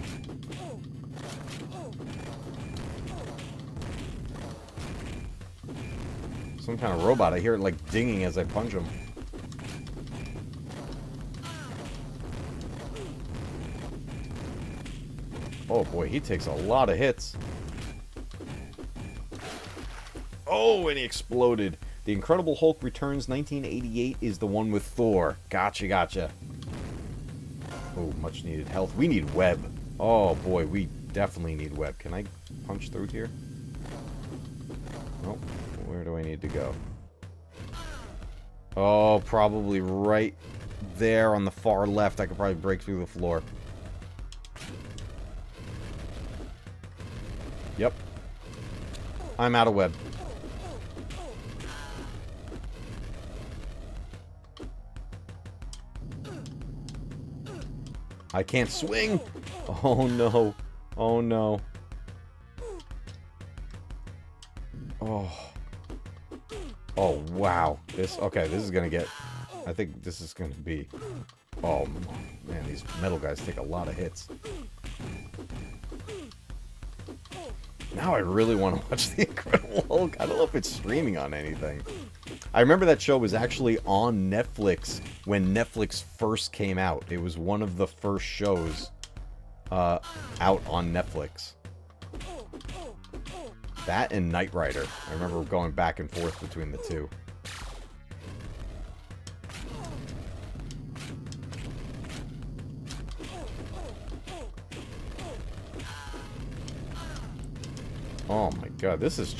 Some kind of robot. I hear it like dinging as I punch him. Oh boy, he takes a lot of hits. Oh, and he exploded. The Incredible Hulk Returns 1988 is the one with Thor. Gotcha, gotcha. Oh, much needed health. We need web. Oh boy, we definitely need web. Can I punch through here? Nope. Where do I need to go? Oh, probably right there on the far left. I could probably break through the floor. Yep. I'm out of web. I can't swing! Oh no. Oh no. Oh. Oh, wow. Okay, this is gonna get... I think this is gonna be... Oh, man, these metal guys take a lot of hits. Now I really want to watch The Incredible Hulk. I don't know if it's streaming on anything. I remember that show was actually on Netflix when Netflix first came out. It was one of the first shows out on Netflix. That and Knight Rider. I remember going back and forth between the two. Oh my god, this is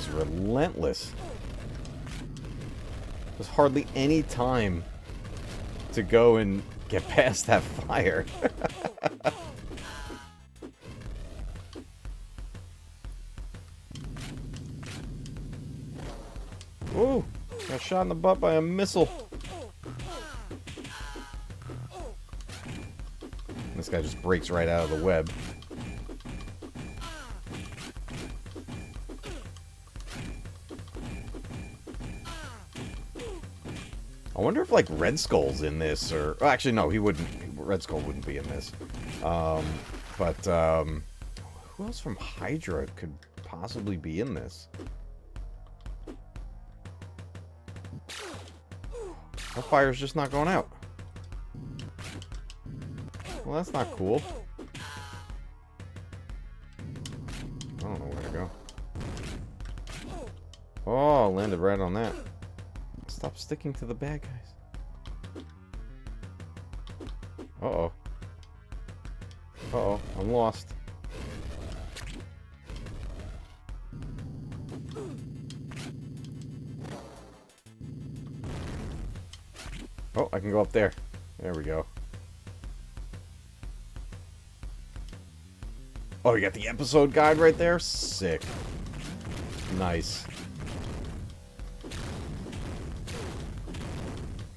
relentless. There's hardly any time to go and get past that fire. Ooh, got shot in the butt by a missile. This guy just breaks right out of the web. I wonder if, like, Red Skull's in this, or... Oh, actually, no, he wouldn't. Red Skull wouldn't be in this. But who else from Hydra could possibly be in this? That fire's just not going out. Well, that's not cool. I don't know where to go. Oh, landed right on that. Stop sticking to the bad guys. Uh-oh. Uh-oh, I'm lost. Oh, I can go up there. There we go. Oh, you got the episode guide right there? Sick. Nice.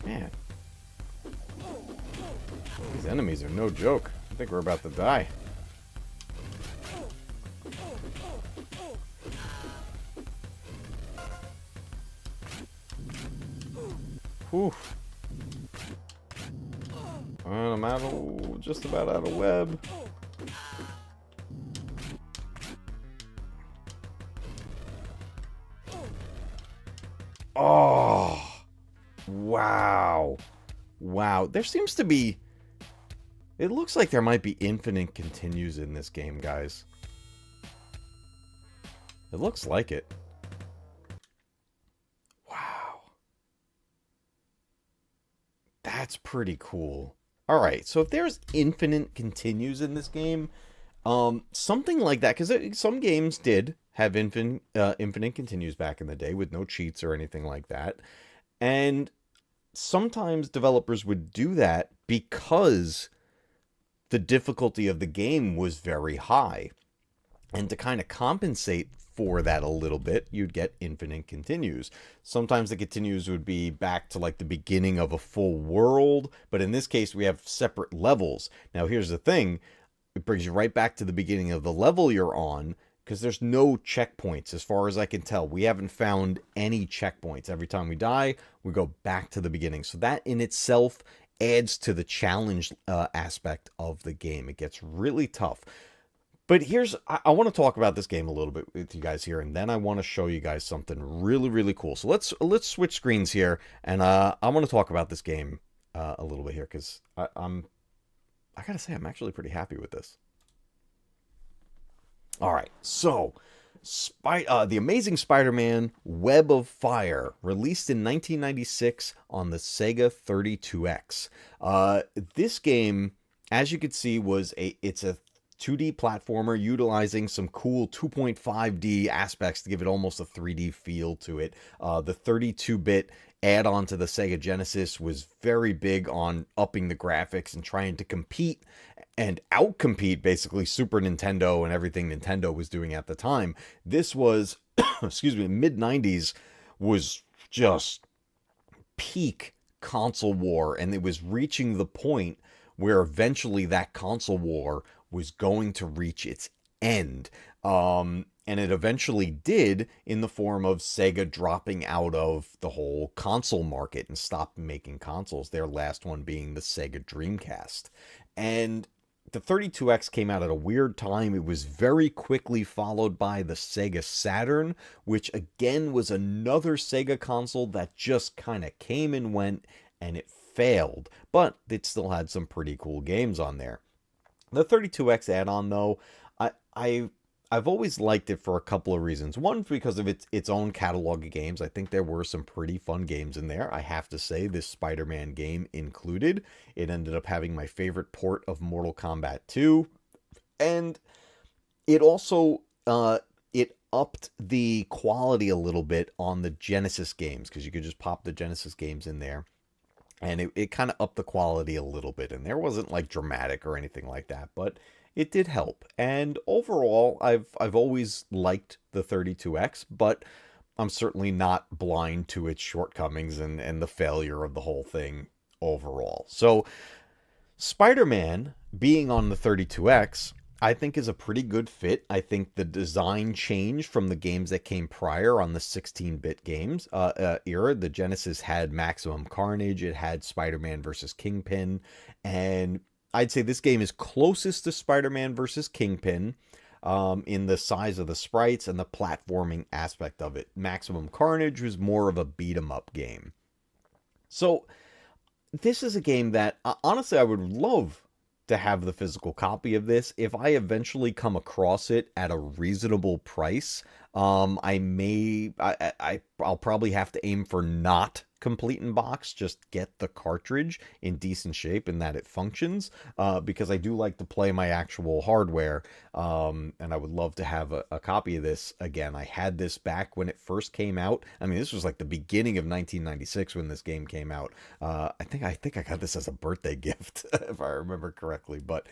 Man. These enemies are no joke. I think we're about to die. Whew. I'm out of, just about out of web. Oh, wow. Wow. There seems to be... It looks like there might be infinite continues in this game, guys. It looks like it. Wow. That's pretty cool. Alright, so if there's infinite continues in this game, something like that, because some games did have infinite continues back in the day with no cheats or anything like that. And sometimes developers would do that because the difficulty of the game was very high. And to kind of compensate for that a little bit, you'd get infinite continues. Sometimes the continues would be back to like the beginning of a full world, but in this case we have separate levels. Now here's the thing, it brings you right back to the beginning of the level you're on, because there's no checkpoints as far as I can tell. We haven't found any checkpoints. Every time we die, we go back to the beginning. So that in itself adds to the challenge aspect of the game. It gets really tough. But here's, I want to talk about this game a little bit with you guys here, and then I want to show you guys something really, really cool. So let's switch screens here, and I want to talk about this game a little bit here, because I gotta say, I'm actually pretty happy with this. All right, so The Amazing Spider-Man Web of Fire, released in 1996 on the SEGA 32X. This game, as you can see, it's a 2D platformer utilizing some cool 2.5D aspects to give it almost a 3D feel to it. The 32-bit add-on to the Sega Genesis was very big on upping the graphics and trying to compete and outcompete basically Super Nintendo and everything Nintendo was doing at the time. This was, excuse me, mid-90s was just peak console war, and it was reaching the point where eventually that console war was going to reach its end. And it eventually did in the form of Sega dropping out of the whole console market and stopped making consoles, their last one being the Sega Dreamcast. And the 32X came out at a weird time. It was very quickly followed by the Sega Saturn, which again was another Sega console that just kind of came and went, and it failed, but it still had some pretty cool games on there. The 32X add-on, though, I've always liked it for a couple of reasons. One, because of its own catalog of games. I think there were some pretty fun games in there. I have to say, this Spider-Man game included. It ended up having my favorite port of Mortal Kombat 2. And it also, it upped the quality a little bit on the Genesis games, because you could just pop the Genesis games in there. And it kind of upped the quality a little bit. And there wasn't like dramatic or anything like that, but it did help. And overall, I've always liked the 32X, but I'm certainly not blind to its shortcomings and the failure of the whole thing overall. So Spider-Man being on the 32X, I think is a pretty good fit. I think the design change from the games that came prior on the 16-bit games era. The Genesis had Maximum Carnage, it had Spider-Man versus Kingpin, and I'd say this game is closest to Spider-Man versus Kingpin in the size of the sprites and the platforming aspect of it. Maximum Carnage was more of a beat-em-up game. So this is a game that, honestly, I would love to have the physical copy of this. If I eventually come across it at a reasonable price, I'll probably have to aim for not complete in box, just get the cartridge in decent shape and that it functions, because I do like to play my actual hardware, and I would love to have a copy of this again. I had this back when it first came out. I mean, this was like the beginning of 1996 when this game came out. I think I got this as a birthday gift, if I remember correctly. But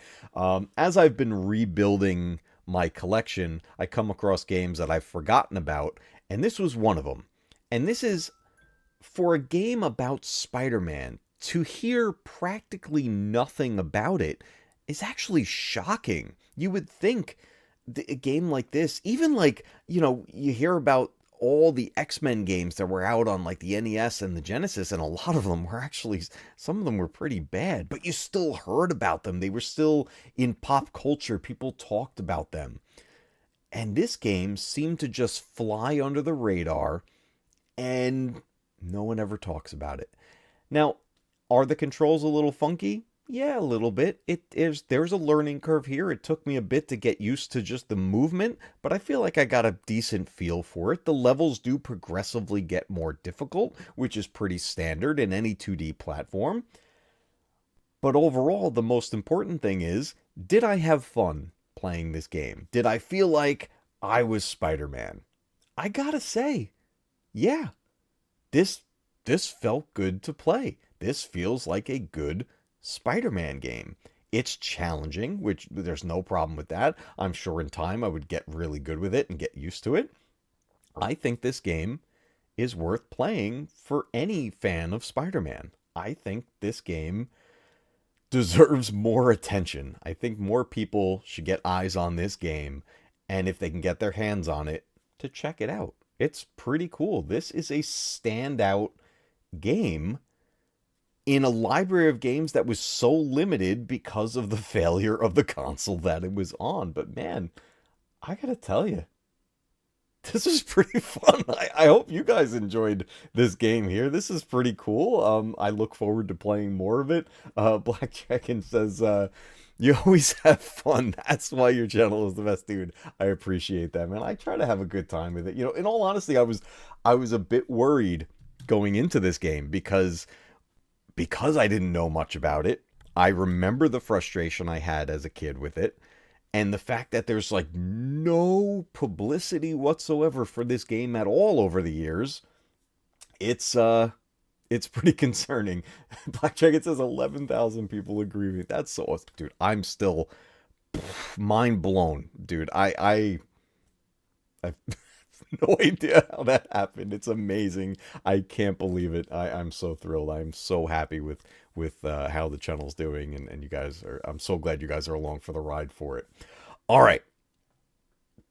as I've been rebuilding my collection, I come across games that I've forgotten about, and this was one of them. And this is, for a game about Spider-Man, to hear practically nothing about it is actually shocking. You would think a game like this, even like, you hear about all the X-Men games that were out on like the NES and the Genesis, and a lot of them were actually, some of them were pretty bad, but you still heard about them. They were still in pop culture. People talked about them. And this game seemed to just fly under the radar, and no one ever talks about it. Now, are the controls a little funky? Yeah, a little bit. There's a learning curve here. It took me a bit to get used to just the movement, but I feel like I got a decent feel for it. The levels do progressively get more difficult, which is pretty standard in any 2D platform. But overall, the most important thing is, did I have fun playing this game? Did I feel like I was Spider-Man? I gotta say, yeah. This felt good to play. This feels like a good Spider-Man game. It's challenging, which there's no problem with that. I'm sure in time I would get really good with it and get used to it. I think this game is worth playing for any fan of Spider-Man. I think this game deserves more attention. I think more people should get eyes on this game, and if they can get their hands on it, to check it out. It's pretty cool. This is a standout game in a library of games that was so limited because of the failure of the console that it was on. But man, I gotta tell you, this is pretty fun. I hope you guys enjoyed this game here. This is pretty cool. I look forward to playing more of it. Black Chicken says, you always have fun. That's why your channel is the best, dude. I appreciate that, man. I try to have a good time with it. In all honesty, I was a bit worried going into this game because I didn't know much about it. I remember the frustration I had as a kid with it, and the fact that there's like no publicity whatsoever for this game at all over the years. It's pretty concerning. Black Jacket says 11,000 people agree with me. That's so awesome. Dude, I'm still mind blown. Dude, I've no idea how that happened. It's amazing. I can't believe it. I'm so thrilled. I'm so happy with how the channel's doing, and you guys are, I'm so glad you guys are along for the ride for it. All right.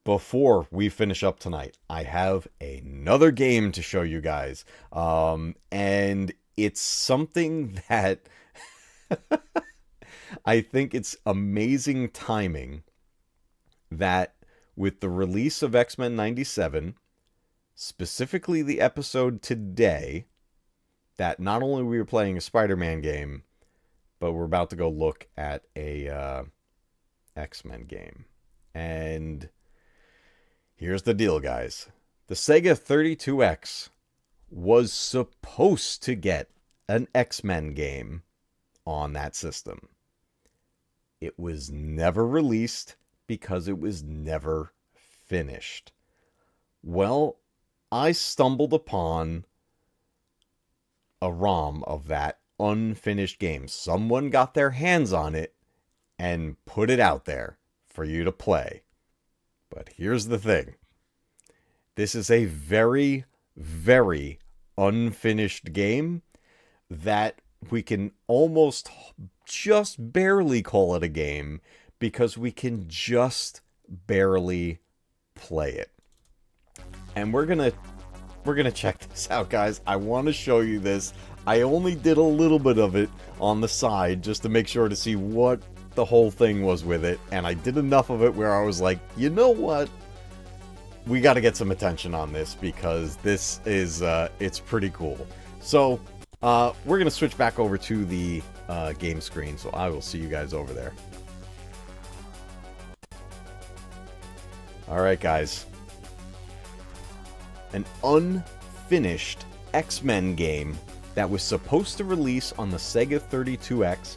Before we finish up tonight, I have another game to show you guys. And it's something that I think it's amazing timing that with the release of X-Men 97, specifically the episode today, that not only we were playing a Spider-Man game, but we're about to go look at a X-Men game. And here's the deal, guys. The Sega 32X was supposed to get an X-Men game on that system. It was never released because it was never finished. Well, I stumbled upon a ROM of that unfinished game. Someone got their hands on it and put it out there for you to play. But here's the thing. This is a very, very unfinished game that we can almost just barely call it a game because we can just barely play it. And we're gonna check this out, guys. I want to show you this. I only did a little bit of it on the side just to make sure to see what the whole thing was with it, and I did enough of it where I was like, you know what? We got to get some attention on this because this is it's pretty cool. So we're gonna switch back over to the game screen, so I will see you guys over there. All right, guys. An unfinished X-Men game that was supposed to release on the Sega 32X,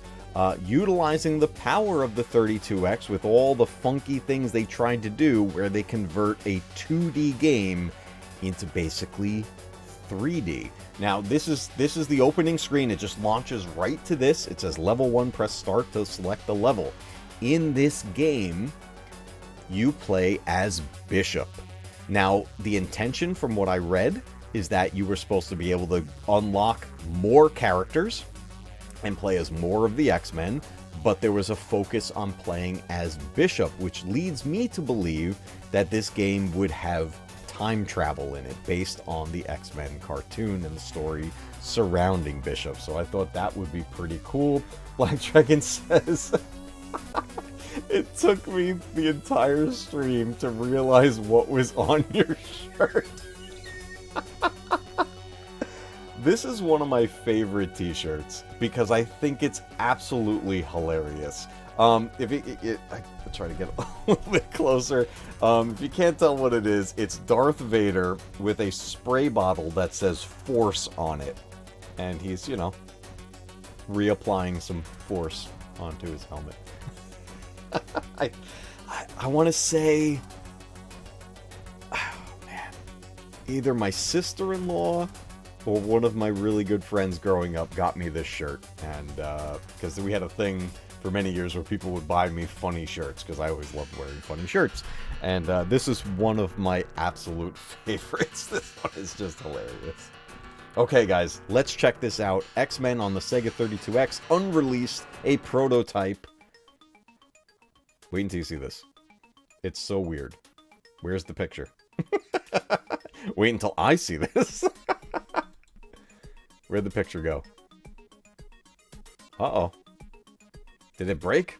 utilizing the power of the 32X with all the funky things they tried to do, where they convert a 2D game into basically 3D. Now, this is the opening screen. It just launches right to this. It says level 1, press start to select the level. In this game, you play as Bishop. Now, the intention from what I read is that you were supposed to be able to unlock more characters and play as more of the X-Men, but there was a focus on playing as Bishop, which leads me to believe that this game would have time travel in it based on the X-Men cartoon and the story surrounding Bishop. So I thought that would be pretty cool. Black Dragon says... It took me the entire stream to realize what was on your shirt. This is one of my favorite t-shirts because I think it's absolutely hilarious. I'll try to get a little bit closer. If you can't tell what it is, it's Darth Vader with a spray bottle that says Force on it. And he's, you know, reapplying some Force onto his helmet. I want to say, oh man, either my sister-in-law or one of my really good friends growing up got me this shirt, and because we had a thing for many years where people would buy me funny shirts because I always loved wearing funny shirts, and this is one of my absolute favorites. This one is just hilarious. Okay, guys, let's check this out. X-Men on the Sega 32X, unreleased, a prototype. Wait until you see this. It's so weird. Where's the picture? Wait until I see this. Where'd the picture go? Uh-oh. Did it break?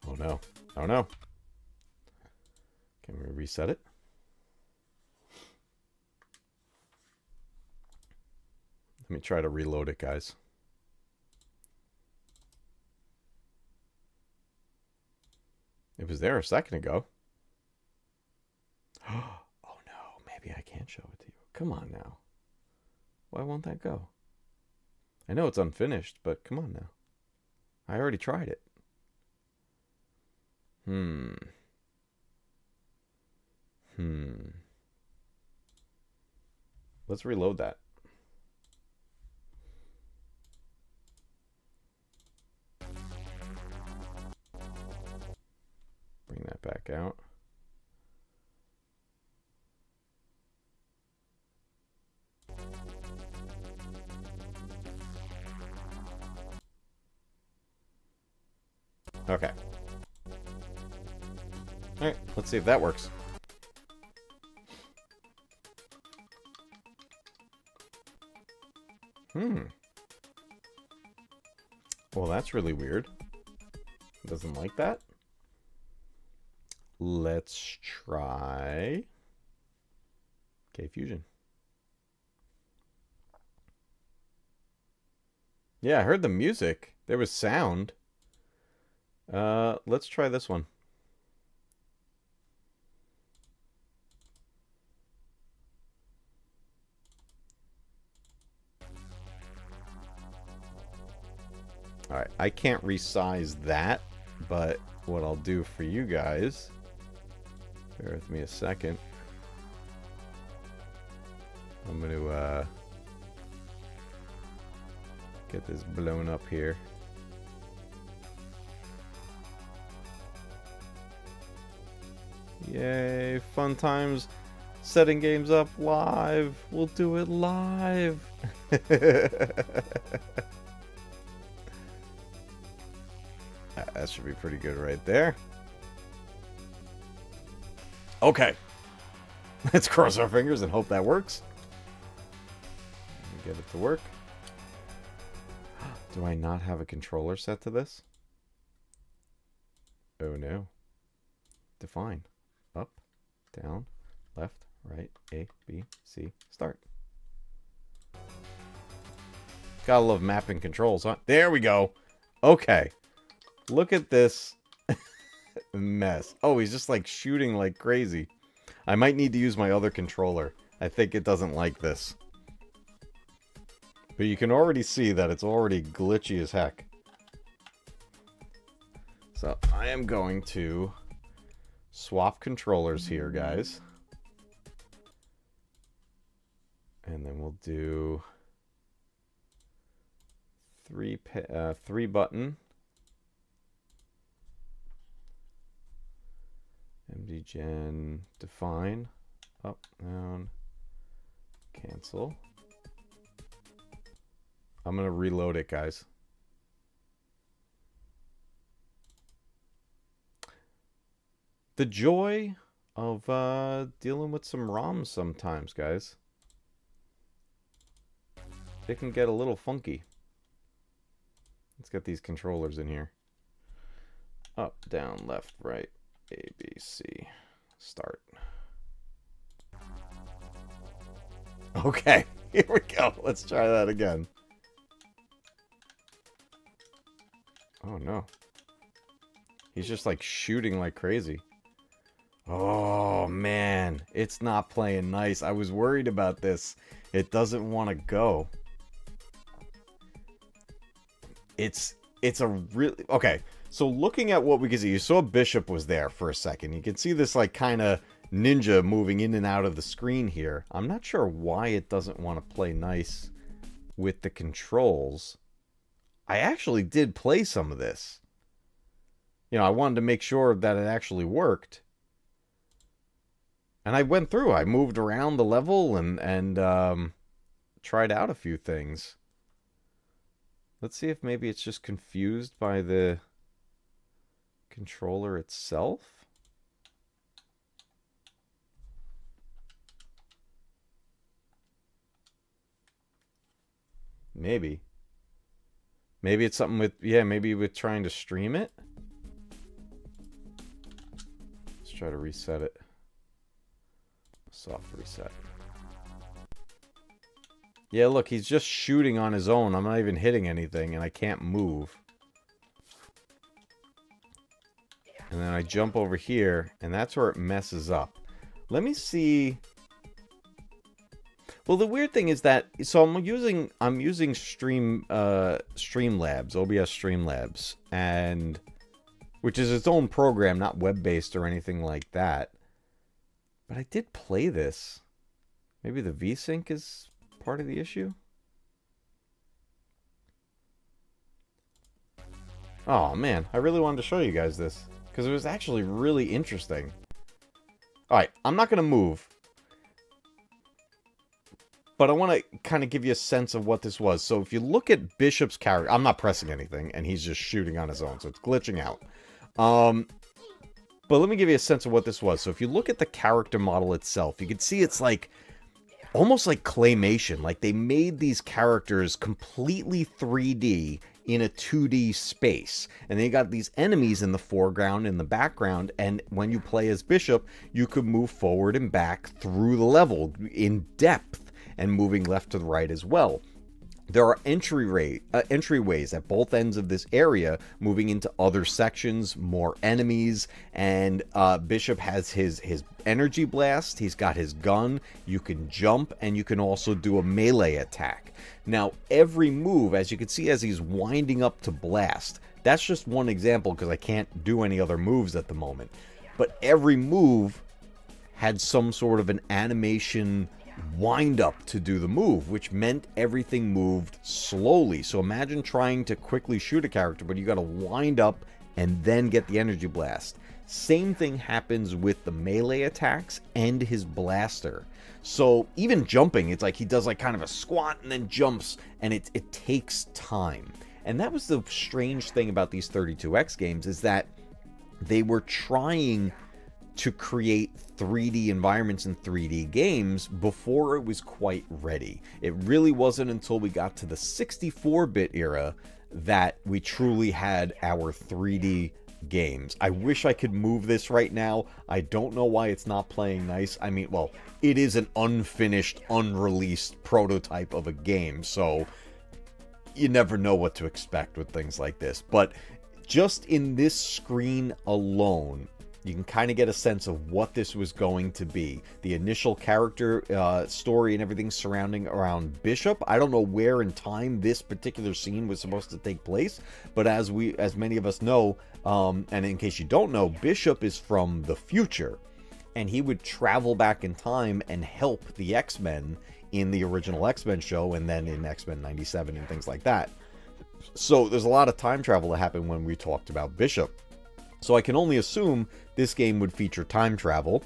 Oh no. Oh no. Can we reset it? Let me try to reload it, guys. It was there a second ago. Oh no, maybe I can't show it to you. Come on now. Why won't that go? I know it's unfinished, but come on now. I already tried it. Let's reload that. Bring that back out. Okay. Alright, let's see if that works. Well, that's really weird. Doesn't like that. Let's try K-Fusion. Yeah, I heard the music. There was sound. Let's try this one. Alright, I can't resize that, but what I'll do for you guys, bear with me a second. I'm going to get this blown up here. Yay, fun times setting games up live. We'll do it live. That should be pretty good right there. Okay. Let's cross our fingers and hope that works. Get it to work. Do I not have a controller set to this? Oh no. Define. Up, down, left, right, A, B, C, start. Gotta love mapping controls, huh? There we go. Okay. Look at this mess. Oh, he's just like shooting like crazy. I might need to use my other controller. I think it doesn't like this. But you can already see that it's already glitchy as heck. So I am going to swap controllers here, guys. And then we'll do three button. MDGen define, up, down, cancel. I'm going to reload it, guys. The joy of dealing with some ROMs sometimes, guys. It can get a little funky. Let's get these controllers in here. Up, down, left, right. A, B, C. Start. Okay, here we go. Let's try that again. Oh, no. He's just, like, shooting like crazy. Oh, man. It's not playing nice. I was worried about this. It doesn't want to go. It's a really... Okay. So looking at what we can see, you saw Bishop was there for a second. You can see this like kind of ninja moving in and out of the screen here. I'm not sure why it doesn't want to play nice with the controls. I actually did play some of this. You know, I wanted to make sure that it actually worked. And I went through. I moved around the level and tried out a few things. Let's see if maybe it's just confused by the controller itself. Maybe it's something with, yeah, maybe with trying to stream it. Let's try to reset it. Soft reset. Yeah, look, he's just shooting on his own. I'm not even hitting anything and I can't move. And then I jump over here, and that's where it messes up. Let me see. Well, the weird thing is that, so I'm using Streamlabs, OBS Streamlabs, and which is its own program, not web-based or anything like that. But I did play this. Maybe the VSync is part of the issue? Oh man, I really wanted to show you guys this. Because it was actually really interesting. Alright, I'm not going to move. But I want to kind of give you a sense of what this was. So if you look at Bishop's character... I'm not pressing anything, and he's just shooting on his own, so it's glitching out. But let me give you a sense of what this was. So if you look at the character model itself, you can see it's like... almost like claymation. Like they made these characters completely 3D in a 2D space. And they got these enemies in the foreground and the background. And when you play as Bishop, you could move forward and back through the level in depth and moving left to the right as well. There are entryways at both ends of this area, moving into other sections, more enemies, and Bishop has his energy blast. He's got his gun. You can jump, and you can also do a melee attack. Now, every move, as you can see as he's winding up to blast, that's just one example because I can't do any other moves at the moment. But every move had some sort of an animation wind up to do the move, which meant everything moved slowly. So imagine trying to quickly shoot a character, but you got to wind up and then get the energy blast. Same thing happens with the melee attacks and his blaster. So even jumping, it's like he does like kind of a squat and then jumps, and it takes time. And that was the strange thing about these 32X games, is that they were trying to create 3D environments and 3D games before it was quite ready. It really wasn't until we got to the 64-bit era that we truly had our 3D games. I wish I could move this right now. I don't know why it's not playing nice. I mean, well, it is an unfinished, unreleased prototype of a game, so you never know what to expect with things like this. But just in this screen alone, you can kind of get a sense of what this was going to be. The initial character story and everything surrounding around Bishop. I don't know where in time this particular scene was supposed to take place, but as many of us know, and in case you don't know, Bishop is from the future, and he would travel back in time and help the X-Men in the original X-Men show, and then in X-Men 97 and things like that. So there's a lot of time travel that happened when we talked about Bishop. So I can only assume this game would feature time travel,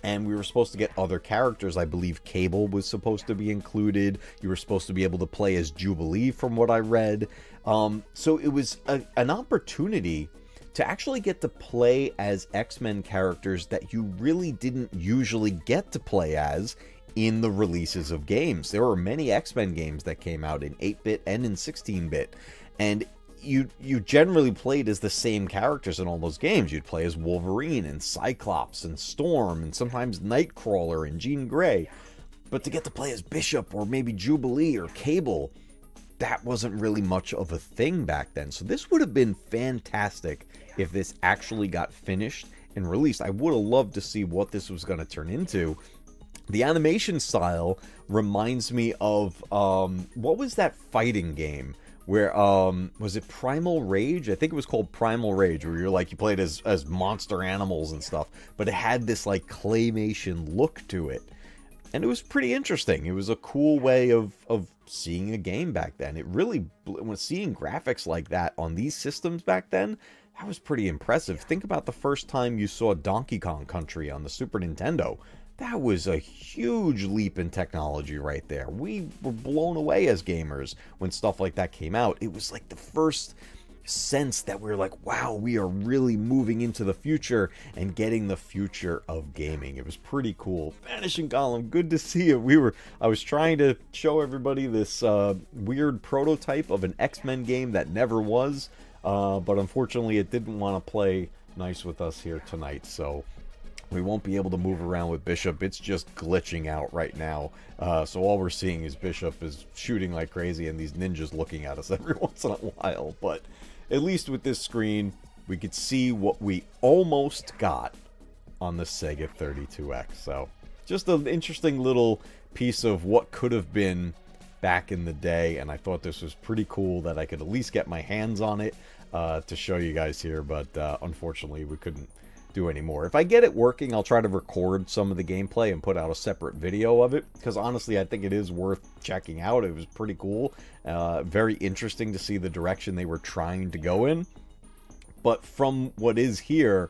and we were supposed to get other characters. I believe Cable was supposed to be included. You were supposed to be able to play as Jubilee from what I read. So it was an opportunity to actually get to play as X-Men characters that you really didn't usually get to play as in the releases of games. There were many X-Men games that came out in 8-bit and in 16-bit, and you generally played as the same characters in all those games. You'd play as Wolverine and Cyclops and Storm and sometimes Nightcrawler and Jean Grey. But to get to play as Bishop or maybe Jubilee or Cable, that wasn't really much of a thing back then. So this would have been fantastic if this actually got finished and released. I would have loved to see what this was going to turn into. The animation style reminds me of, what was that fighting game? Where, was it Primal Rage? I think it was called Primal Rage, where you played as monster animals and stuff, but it had this, like, claymation look to it. And it was pretty interesting. It was a cool way of seeing a game back then. It really, when seeing graphics like that on these systems back then, that was pretty impressive. Think about the first time you saw Donkey Kong Country on the Super Nintendo. That was a huge leap in technology right there. We were blown away as gamers when stuff like that came out. It was like the first sense that we were like, wow, we are really moving into the future and getting the future of gaming. It was pretty cool. Vanishing Golem, good to see you. I was trying to show everybody this weird prototype of an X-Men game that never was, but unfortunately it didn't want to play nice with us here tonight, so we won't be able to move around with Bishop. It's just glitching out right now. So all we're seeing is Bishop is shooting like crazy and these ninjas looking at us every once in a while. But at least with this screen, we could see what we almost got on the SEGA 32X. So just an interesting little piece of what could have been back in the day. And I thought this was pretty cool that I could at least get my hands on it to show you guys here. But unfortunately, we couldn't do anymore. If I get it working, I'll try to record some of the gameplay and put out a separate video of it, because honestly I think it is worth checking out. It was pretty cool, very interesting to see the direction they were trying to go in. But from what is here,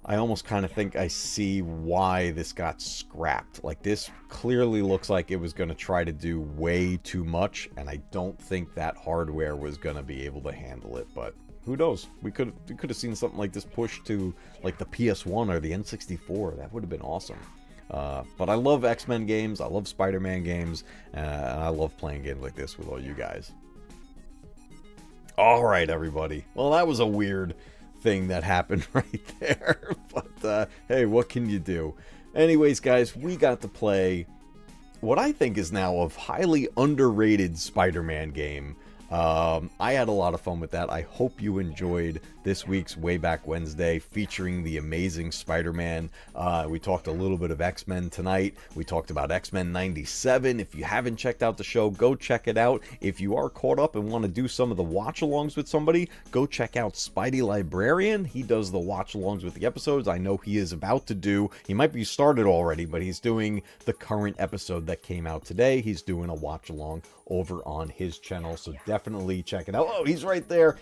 I almost kind of think I see why this got scrapped. Like, this clearly looks like it was going to try to do way too much, and I don't think that hardware was going to be able to handle it. But who knows? We could have seen something like this pushed to like the PS1 or the N64. That would have been awesome. But I love X-Men games, I love Spider-Man games, and I love playing games like this with all you guys. All right, everybody. Well, that was a weird thing that happened right there. But hey, what can you do? Anyways, guys, we got to play what I think is now a highly underrated Spider-Man game. I had a lot of fun with that. I hope you enjoyed this week's Way Back Wednesday featuring the amazing Spider-Man. We talked a little bit of X-Men tonight. We talked about X-Men 97. If you haven't checked out the show, go check it out. If you are caught up and want to do some of the watch-alongs with somebody, go check out Spidey Librarian. He does the watch-alongs with the episodes. I know he is about to do, he might be started already, but he's doing the current episode that came out today. He's doing a watch-along over on his channel, so definitely check it out. Oh, he's right there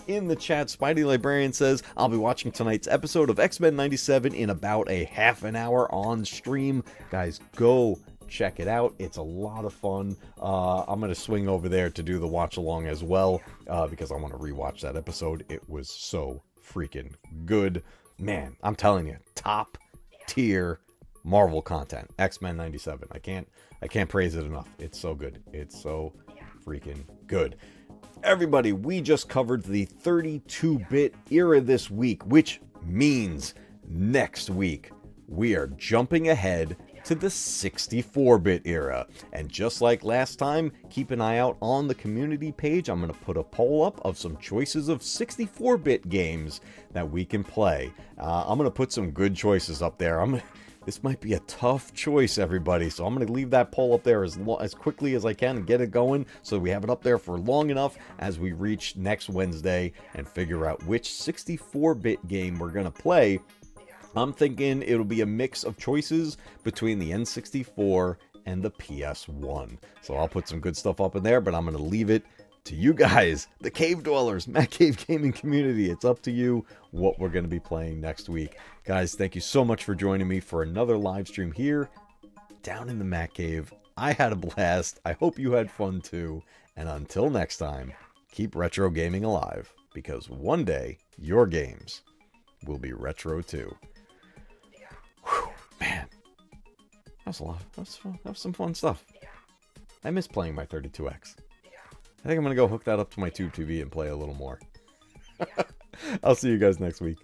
in the chat. Spidey Librarian says, I'll be watching tonight's episode of X-Men 97 in about a half an hour on stream. Guys, go check it out. It's a lot of fun. I'm going to swing over there to do the watch along as well, because I want to rewatch that episode. It was so freaking good. Man, I'm telling you, top tier Marvel content. X-Men 97. I can't praise it enough. It's so good. It's so freaking good. Everybody, we just covered the 32-bit era this week, which means next week we are jumping ahead to the 64-bit era. And just like last time, keep an eye out on the community page. I'm going to put a poll up of some choices of 64-bit games that we can play. I'm going to put some good choices up there. This might be a tough choice, everybody, so I'm going to leave that poll up there as quickly as I can and get it going so we have it up there for long enough as we reach next Wednesday and figure out which 64-bit game we're going to play. I'm thinking it'll be a mix of choices between the N64 and the PS1. So I'll put some good stuff up in there, but I'm going to leave it to you guys, the Cave Dwellers, Matcave Gaming Community. It's up to you what we're going to be playing next week. Guys, thank you so much for joining me for another live stream here down in the Matcave. I had a blast. I hope you had fun too. And until next time, keep retro gaming alive, because one day your games will be retro too. Whew, man, that was a lot. That was some fun stuff. I miss playing my 32X. I think I'm going to go hook that up to my Tube TV and play a little more. I'll see you guys next week.